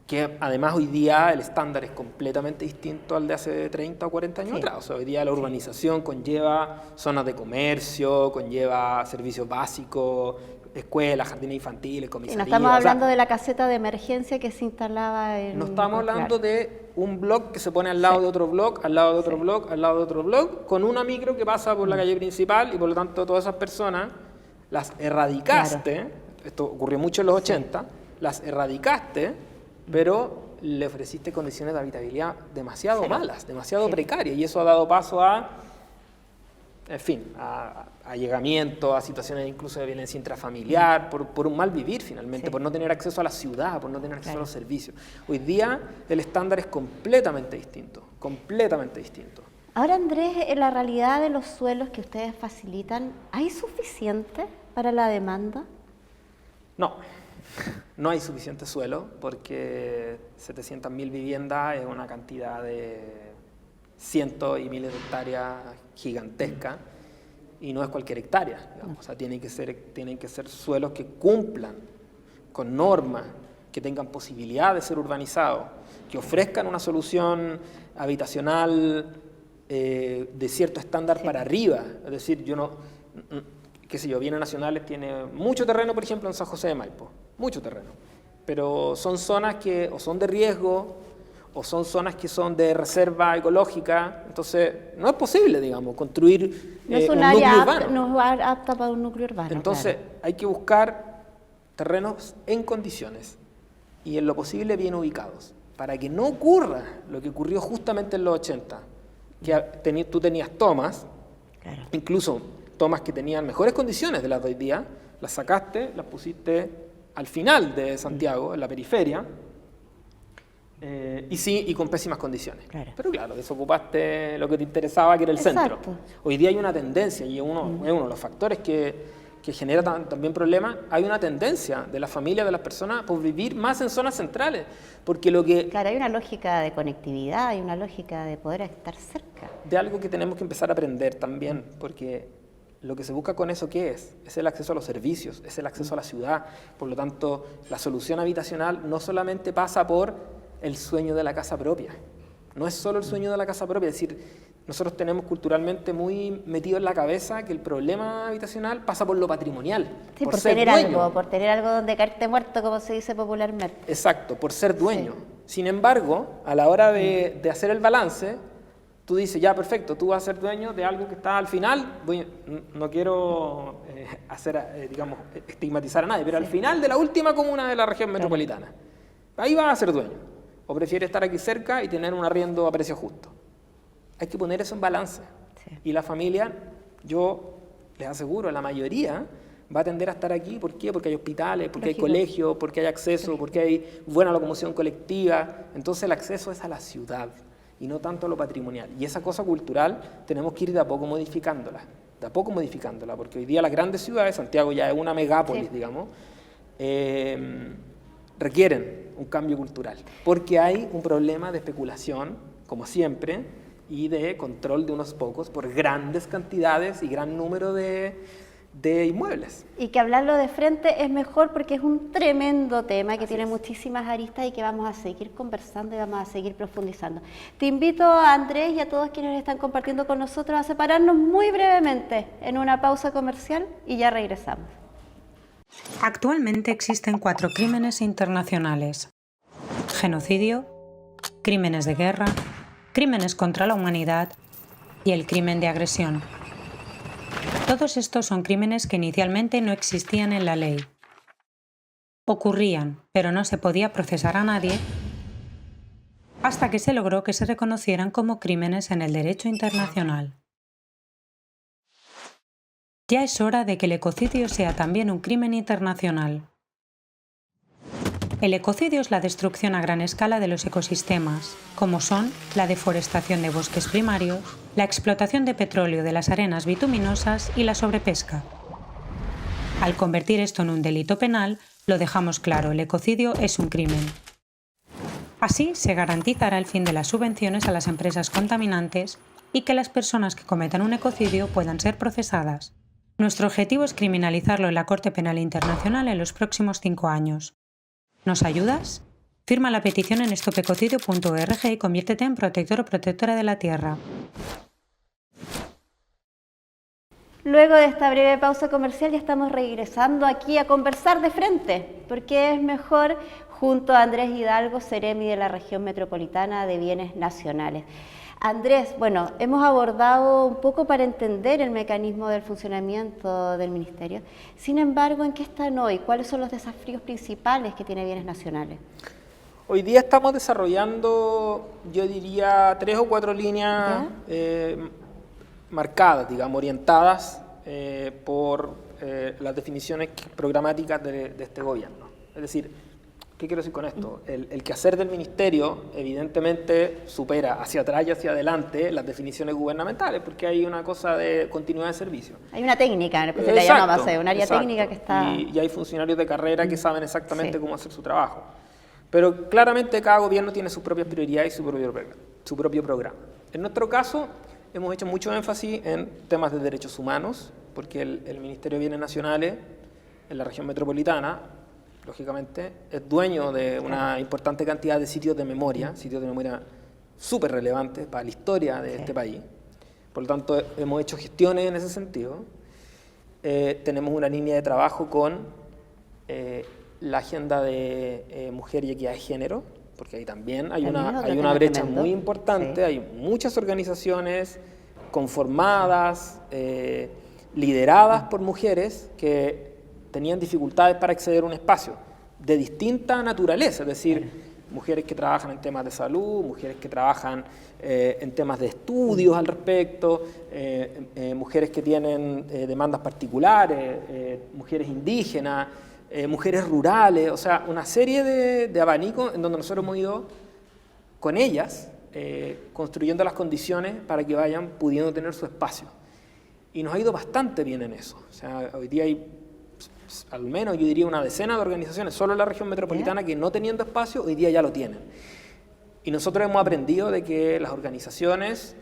Speaker 5: Que además hoy día el estándar es completamente distinto al de hace 30 o 40 años atrás. O sea, hoy día la urbanización conlleva zonas de comercio, conlleva servicios básicos, escuelas, jardines infantiles, comisarías.
Speaker 1: Y no estamos hablando de la caseta de emergencia que se instalaba en...
Speaker 5: No estamos hablando de un block que se pone al lado de otro block, al lado de otro block, al lado de otro block, con una micro que pasa por la calle principal y por lo tanto todas esas personas las erradicaste, esto ocurrió mucho en los 80, las erradicaste, pero le ofreciste condiciones de habitabilidad demasiado malas, demasiado precarias, y eso ha dado paso a, en fin, a allegamiento, a situaciones incluso de violencia intrafamiliar, por un mal vivir finalmente, por no tener acceso a la ciudad, por no tener acceso a los servicios. Hoy día el estándar es completamente distinto, completamente distinto.
Speaker 1: Ahora, Andrés, en la realidad de los suelos que ustedes facilitan, ¿hay suficiente para la demanda?
Speaker 5: No hay suficiente suelo porque 700.000 viviendas es una cantidad de cientos y miles de hectáreas gigantesca y no es cualquier hectárea, digamos. O sea, tienen que ser suelos que cumplan con normas, que tengan posibilidad de ser urbanizados, que ofrezcan una solución habitacional de cierto estándar para arriba. Es decir, Bienes Nacionales tiene mucho terreno, por ejemplo, en San José de Maipo, mucho terreno, pero son zonas que o son de riesgo o son zonas que son de reserva ecológica, entonces no es posible, digamos, construir
Speaker 1: no es
Speaker 5: un
Speaker 1: área
Speaker 5: núcleo urbano.
Speaker 1: No es apta para un núcleo urbano.
Speaker 5: Entonces hay que buscar terrenos en condiciones y en lo posible bien ubicados, para que no ocurra lo que ocurrió justamente en los 80, que tú tenías tomas, incluso tomas que tenían mejores condiciones de las de hoy día, las sacaste, las pusiste al final de Santiago, en la periferia, y con pésimas condiciones. Pero claro, desocupaste lo que te interesaba, que era el centro. Hoy día hay una tendencia, y es uno de los factores que genera también problemas, hay una tendencia de las familias, de las personas, por vivir más en zonas centrales, porque
Speaker 1: Claro, hay una lógica de conectividad, hay una lógica de poder estar cerca.
Speaker 5: De algo que tenemos que empezar a aprender también, porque lo que se busca con eso, ¿qué es? Es el acceso a los servicios, es el acceso a la ciudad. Por lo tanto, la solución habitacional no solamente pasa por el sueño de la casa propia. No es solo el sueño de la casa propia. Es decir, nosotros tenemos culturalmente muy metido en la cabeza que el problema habitacional pasa por lo patrimonial.
Speaker 1: Sí, por tener algo donde caerte muerto, como se dice popularmente.
Speaker 5: Exacto, por ser dueño. Sí. Sin embargo, a la hora de hacer el balance, tú dices, ya, perfecto, tú vas a ser dueño de algo que está al final, no quiero estigmatizar a nadie, pero al final de la última comuna de la región metropolitana. Ahí vas a ser dueño. ¿O prefieres estar aquí cerca y tener un arriendo a precio justo? Hay que poner eso en balance. Y la familia, yo les aseguro, la mayoría va a tender a estar aquí. ¿Por qué? Porque hay hospitales, porque hay colegios, porque hay acceso, porque hay buena locomoción colectiva. Entonces el acceso es a la ciudad y no tanto a lo patrimonial. Y esa cosa cultural tenemos que ir de a poco modificándola, porque hoy día las grandes ciudades, Santiago ya es una megápolis, digamos, requieren un cambio cultural, porque hay un problema de especulación, como siempre, y de control de unos pocos por grandes cantidades y gran número de inmuebles.
Speaker 1: Y que hablarlo de frente es mejor porque es un tremendo tema que tiene muchísimas aristas y que vamos a seguir conversando y vamos a seguir profundizando. Te invito a Andrés y a todos quienes están compartiendo con nosotros a separarnos muy brevemente en una pausa comercial y ya regresamos.
Speaker 4: Actualmente existen 4 crímenes internacionales: genocidio, crímenes de guerra, crímenes contra la humanidad y el crimen de agresión. Todos estos son crímenes que inicialmente no existían en la ley. Ocurrían, pero no se podía procesar a nadie hasta que se logró que se reconocieran como crímenes en el derecho internacional. Ya es hora de que el ecocidio sea también un crimen internacional. El ecocidio es la destrucción a gran escala de los ecosistemas, como son la deforestación de bosques primarios, la explotación de petróleo de las arenas bituminosas y la sobrepesca. Al convertir esto en un delito penal, lo dejamos claro, el ecocidio es un crimen. Así se garantizará el fin de las subvenciones a las empresas contaminantes y que las personas que cometan un ecocidio puedan ser procesadas. Nuestro objetivo es criminalizarlo en la Corte Penal Internacional en los próximos 5 años. ¿Nos ayudas? Firma la petición en stopecocidio.org y conviértete en protector o protectora de la tierra.
Speaker 1: Luego de esta breve pausa comercial ya estamos regresando aquí a conversar de frente, porque es mejor junto a Andrés Hidalgo, Seremi de la Región Metropolitana de Bienes Nacionales. Andrés, bueno, hemos abordado un poco para entender el mecanismo del funcionamiento del Ministerio. Sin embargo, ¿en qué están hoy? ¿Cuáles son los desafíos principales que tiene Bienes Nacionales?
Speaker 5: Hoy día estamos desarrollando, yo diría, 3 o 4 líneas marcadas, digamos, orientadas por las definiciones programáticas de este gobierno. Es decir, ¿qué quiero decir con esto? El quehacer del Ministerio evidentemente supera hacia atrás y hacia adelante las definiciones gubernamentales, porque hay una cosa de continuidad de servicio.
Speaker 1: Hay una técnica, pues la llamamos, un área técnica que está...
Speaker 5: Y hay funcionarios de carrera que saben exactamente cómo hacer su trabajo. Pero claramente cada gobierno tiene sus propias prioridades y su propio programa. En nuestro caso, hemos hecho mucho énfasis en temas de derechos humanos, porque el Ministerio de Bienes Nacionales en la región metropolitana, lógicamente, es dueño de una importante cantidad de sitios de memoria súper relevantes para la historia de este país. Por lo tanto, hemos hecho gestiones en ese sentido. Tenemos una línea de trabajo con la agenda de mujer y equidad de género, porque ahí también hay una brecha muy importante. Hay muchas organizaciones conformadas, lideradas por mujeres que tenían dificultades para acceder a un espacio de distinta naturaleza, es decir, mujeres que trabajan en temas de salud, mujeres que trabajan en temas de estudios al respecto, mujeres que tienen demandas particulares, mujeres indígenas, mujeres rurales, o sea, una serie de abanicos en donde nosotros hemos ido con ellas construyendo las condiciones para que vayan pudiendo tener su espacio. Y nos ha ido bastante bien en eso. O sea, hoy día hay al menos yo diría una decena de organizaciones solo en la región metropolitana que no teniendo espacio hoy día ya lo tienen. Y nosotros hemos aprendido de que las organizaciones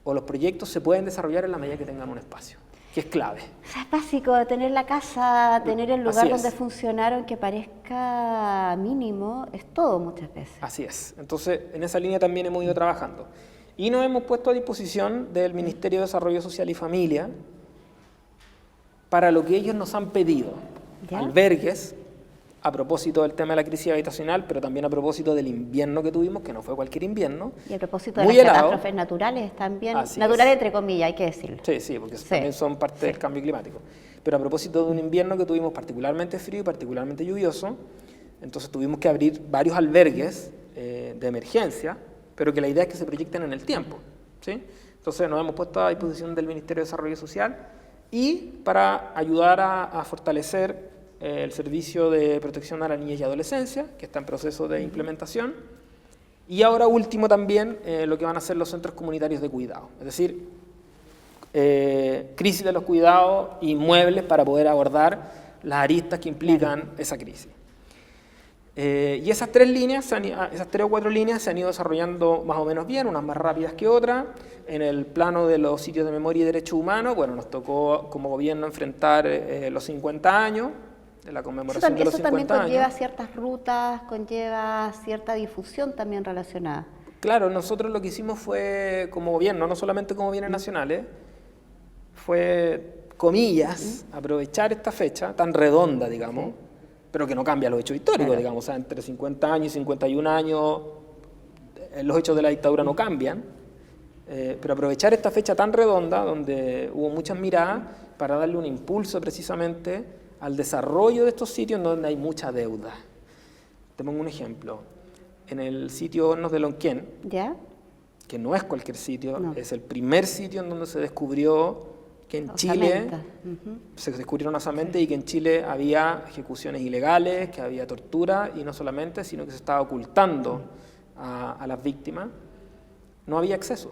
Speaker 5: o los proyectos se pueden desarrollar en la medida que tengan un espacio, que es clave.
Speaker 1: O sea, es básico tener la casa, tener el lugar donde funcionar, aunque parezca mínimo, es todo muchas veces.
Speaker 5: Así es. Entonces, en esa línea también hemos ido trabajando. Y nos hemos puesto a disposición del Ministerio de Desarrollo Social y Familia para lo que ellos nos han pedido. Albergues, a propósito del tema de la crisis habitacional, pero también a propósito del invierno que tuvimos, que no fue cualquier invierno.
Speaker 1: Y a propósito de las catástrofes naturales también, naturales entre comillas, hay que decirlo.
Speaker 5: Sí, porque también son parte del cambio climático. Pero a propósito de un invierno que tuvimos particularmente frío y particularmente lluvioso, entonces tuvimos que abrir varios albergues de emergencia, pero que la idea es que se proyecten en el tiempo, ¿sí? Entonces nos hemos puesto a disposición del Ministerio de Desarrollo Social y para ayudar a fortalecer el servicio de protección a la niñez y adolescencia, que está en proceso de implementación, y ahora último también lo que van a ser los centros comunitarios de cuidado, es decir, crisis de los cuidados y muebles para poder abordar las aristas que implican esa crisis. Y esas 3 o 4 líneas se han ido desarrollando más o menos bien, unas más rápidas que otras. En el plano de los sitios de memoria y derechos humanos, bueno, nos tocó como gobierno enfrentar los 50 años, de la conmemoración de los 50 años.
Speaker 1: Eso también conlleva ciertas rutas, conlleva cierta difusión también relacionada.
Speaker 5: Claro, nosotros lo que hicimos fue, como gobierno, no solamente como bienes nacionales, fue, comillas, aprovechar esta fecha tan redonda, digamos, pero que no cambia los hechos históricos, digamos, o sea, entre 50 años y 51 años los hechos de la dictadura no cambian, pero aprovechar esta fecha tan redonda, donde hubo muchas miradas, para darle un impulso precisamente al desarrollo de estos sitios donde hay mucha deuda. Te pongo un ejemplo. En el sitio Hornos de Lonquén, que no es cualquier sitio, es el primer sitio en donde se descubrió que en Chile se descubrieron osamentas y que en Chile había ejecuciones ilegales, que había tortura, y no solamente, sino que se estaba ocultando a las víctimas. No había acceso.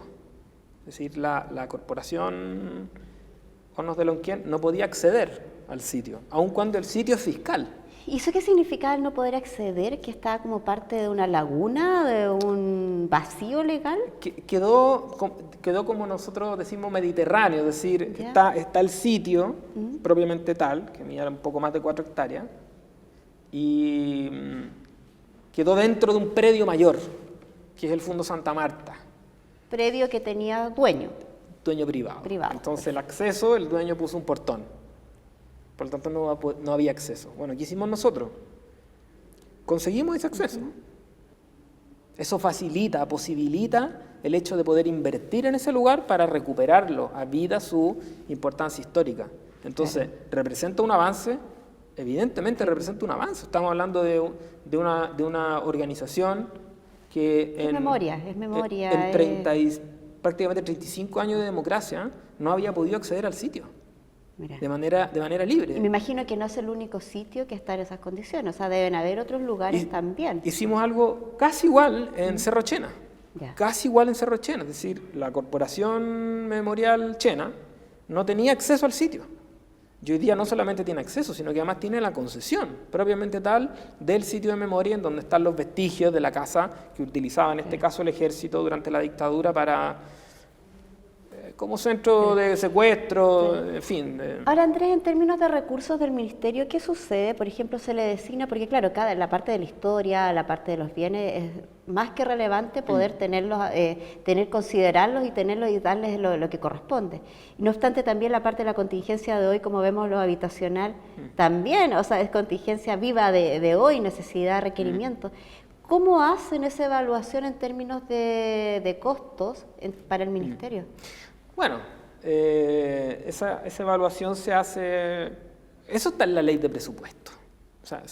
Speaker 5: Es decir, la corporación Hornos de Lonquén no podía acceder al sitio, aun cuando el sitio es fiscal.
Speaker 1: ¿Y eso qué significa el no poder acceder? ¿Que está como parte de una laguna, de un vacío legal?
Speaker 5: Quedó como nosotros decimos mediterráneo, es decir, está el sitio propiamente tal, que mide un poco más de 4 hectáreas, y quedó dentro de un predio mayor, que es el Fondo Santa Marta.
Speaker 1: Predio que tenía dueño.
Speaker 5: Dueño privado. Entonces el acceso, el dueño puso un portón. Por lo tanto no había acceso. Bueno, ¿qué hicimos nosotros? Conseguimos ese acceso. Eso posibilita el hecho de poder invertir en ese lugar para recuperarlo a vida su importancia histórica. Entonces, ¿representa un avance? Evidentemente representa un avance. Estamos hablando de una organización que
Speaker 1: es memoria.
Speaker 5: En prácticamente 35 años de democracia no había podido acceder al sitio.
Speaker 1: Mira.
Speaker 5: De manera libre.
Speaker 1: Y me imagino que no es el único sitio que está en esas condiciones, o sea, deben haber otros lugares también.
Speaker 5: Hicimos algo casi igual en Cerro Chena, es decir, la Corporación Memorial Chena no tenía acceso al sitio. Y hoy día no solamente tiene acceso, sino que además tiene la concesión propiamente tal del sitio de memoria en donde están los vestigios de la casa que utilizaba en este caso el ejército durante la dictadura como centro de secuestro, en fin.
Speaker 1: Ahora, Andrés, en términos de recursos del Ministerio, ¿qué sucede? Por ejemplo, se le designa, porque claro, la parte de la historia, la parte de los bienes, es más que relevante poder considerarlos y tenerlos y darles lo que corresponde. No obstante, también la parte de la contingencia de hoy, como vemos lo habitacional, también, o sea, es contingencia viva de hoy, necesidad, requerimiento. ¿Cómo hacen esa evaluación en términos de costos para el Ministerio?
Speaker 5: Bueno, esa evaluación se hace, eso está en la ley de presupuesto. O sea,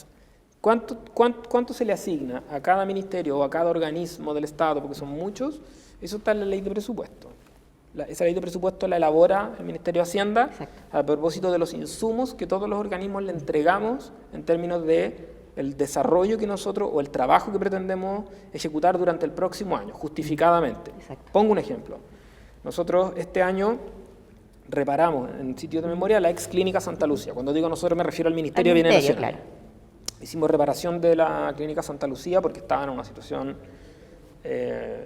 Speaker 5: ¿cuánto se le asigna a cada ministerio o a cada organismo del Estado, porque son muchos? Eso está en la ley de presupuesto. Esa ley de presupuesto la elabora el Ministerio de Hacienda. Exacto. A propósito de los insumos que todos los organismos le entregamos en términos de el desarrollo que nosotros o el trabajo que pretendemos ejecutar durante el próximo año, justificadamente. Exacto. Pongo un ejemplo. Nosotros este año reparamos en sitios de memoria la ex Clínica Santa Lucía. Cuando digo nosotros me refiero al Ministerio de Bienes Nacionales. Claro. Hicimos reparación de la Clínica Santa Lucía porque estaba en una situación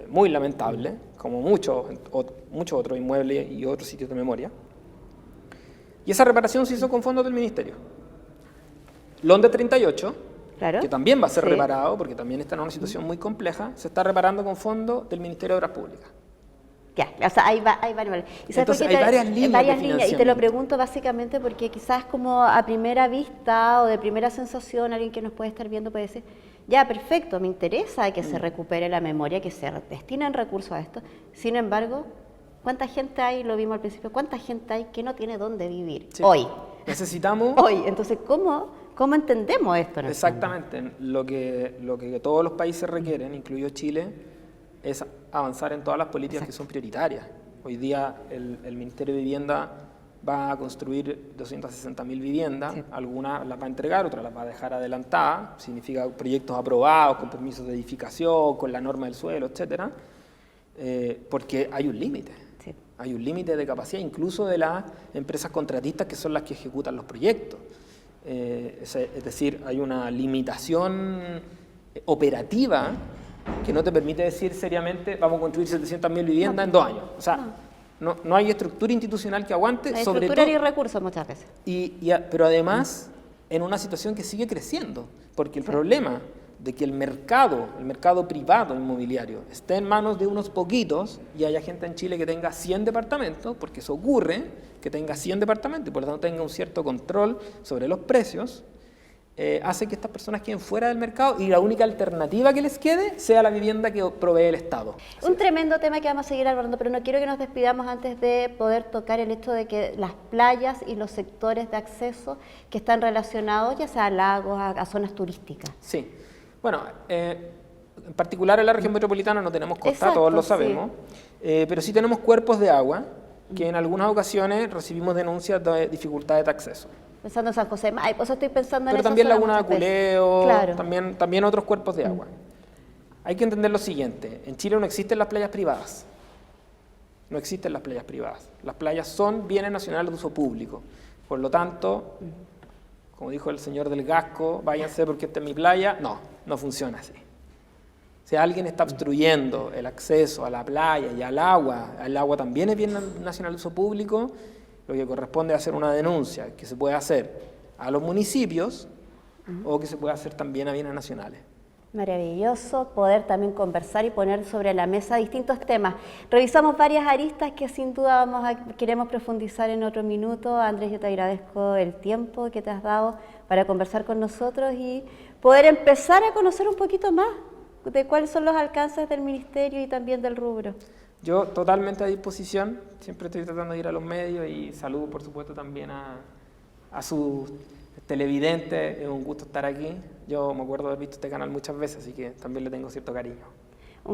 Speaker 5: muy lamentable, como muchos otros inmuebles y otros sitios de memoria. Y esa reparación se hizo con fondos del Ministerio. Londe 38, claro, que también va a ser reparado porque también está en una situación muy compleja, se está reparando con fondos del Ministerio de Obras Públicas.
Speaker 1: Ya, o sea, hay varias.
Speaker 5: Entonces hay varias líneas.
Speaker 1: Y te lo pregunto básicamente porque quizás como a primera vista o de primera sensación alguien que nos puede estar viendo puede decir, ya, perfecto, me interesa que se recupere la memoria, que se destinen recursos a esto. Sin embargo, ¿cuánta gente hay, lo vimos al principio, cuánta gente hay que no tiene dónde vivir hoy?
Speaker 5: Necesitamos...
Speaker 1: Hoy, entonces, ¿cómo entendemos esto?
Speaker 5: Exactamente, lo que todos los países requieren, incluido Chile, es avanzar en todas las políticas que son prioritarias. Hoy día el Ministerio de Vivienda va a construir 260.000 viviendas, algunas las va a entregar, otras las va a dejar adelantadas, significa proyectos aprobados, con permisos de edificación, con la norma del suelo, etcétera, porque hay un límite. Hay un límite de capacidad, incluso de las empresas contratistas que son las que ejecutan los proyectos. Es decir, hay una limitación operativa que no te permite decir seriamente vamos a construir 700.000 viviendas en 2 años. O sea, no hay estructura institucional que aguante.
Speaker 1: No hay
Speaker 5: sobre
Speaker 1: estructura
Speaker 5: todo,
Speaker 1: ni recursos muchas veces.
Speaker 5: Pero además, en una situación que sigue creciendo, porque el problema de que el mercado privado inmobiliario esté en manos de unos poquitos y haya gente en Chile que tenga 100 departamentos, porque eso ocurre, que tenga 100 departamentos y por lo tanto tenga un cierto control sobre los precios, hace que estas personas queden fuera del mercado y la única alternativa que les quede sea la vivienda que provee el Estado.
Speaker 1: Un tremendo tema que vamos a seguir abordando, pero no quiero que nos despidamos antes de poder tocar el hecho de que las playas y los sectores de acceso que están relacionados, ya sea a lagos, a zonas turísticas.
Speaker 5: Sí. Bueno, en particular en la región metropolitana no tenemos costa,
Speaker 1: Exacto,
Speaker 5: todos lo sabemos, pero sí tenemos cuerpos de agua que en algunas ocasiones recibimos denuncias de dificultades de acceso.
Speaker 1: Pensando en San José, pues estoy pensando en
Speaker 5: pero
Speaker 1: esa
Speaker 5: también
Speaker 1: zona
Speaker 5: Laguna de
Speaker 1: muchas veces.
Speaker 5: Culeo,
Speaker 1: Claro.
Speaker 5: también otros cuerpos de agua. Hay que entender lo siguiente, en Chile no existen las playas privadas. No existen las playas privadas. Las playas son bienes nacionales de uso público. Por lo tanto, como dijo el señor del Gasco, váyanse porque esta es mi playa. No funciona así. Si alguien está obstruyendo el acceso a la playa y al agua también es bien nacional de uso público, lo que corresponde es hacer una denuncia que se puede hacer a los municipios o que se puede hacer también a bienes nacionales.
Speaker 1: Maravilloso poder también conversar y poner sobre la mesa distintos temas. Revisamos varias aristas que sin duda queremos profundizar en otro minuto. Andrés, yo te agradezco el tiempo que te has dado para conversar con nosotros y poder empezar a conocer un poquito más de cuáles son los alcances del Ministerio y también del rubro.
Speaker 5: Yo totalmente a disposición, siempre estoy tratando de ir a los medios y saludo por supuesto también a sus televidentes, es un gusto estar aquí. Yo me acuerdo de haber visto este canal muchas veces, así que también le tengo cierto cariño.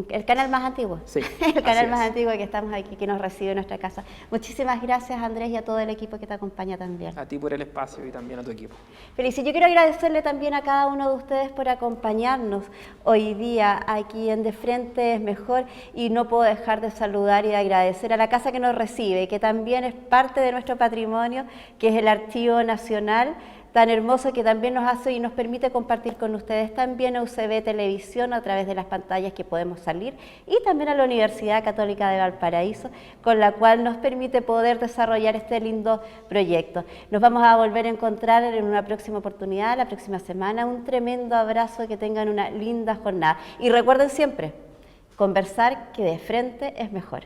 Speaker 1: El canal más antiguo.
Speaker 5: Sí,
Speaker 1: el canal más antiguo que estamos aquí, que nos recibe en nuestra casa. Muchísimas gracias, Andrés, y a todo el equipo que te acompaña también.
Speaker 5: A ti por el espacio y también a tu equipo.
Speaker 1: Feliz. Yo quiero agradecerle también a cada uno de ustedes por acompañarnos hoy día aquí en De Frente es Mejor, y no puedo dejar de saludar y de agradecer a la casa que nos recibe, que también es parte de nuestro patrimonio, que es el Archivo Nacional, tan hermoso que también nos hace y nos permite compartir con ustedes también a UCB Televisión a través de las pantallas que podemos salir, y también a la Universidad Católica de Valparaíso, con la cual nos permite poder desarrollar este lindo proyecto. Nos vamos a volver a encontrar en una próxima oportunidad, la próxima semana. Un tremendo abrazo, que tengan una linda jornada. Y recuerden siempre, conversar que de frente es mejor.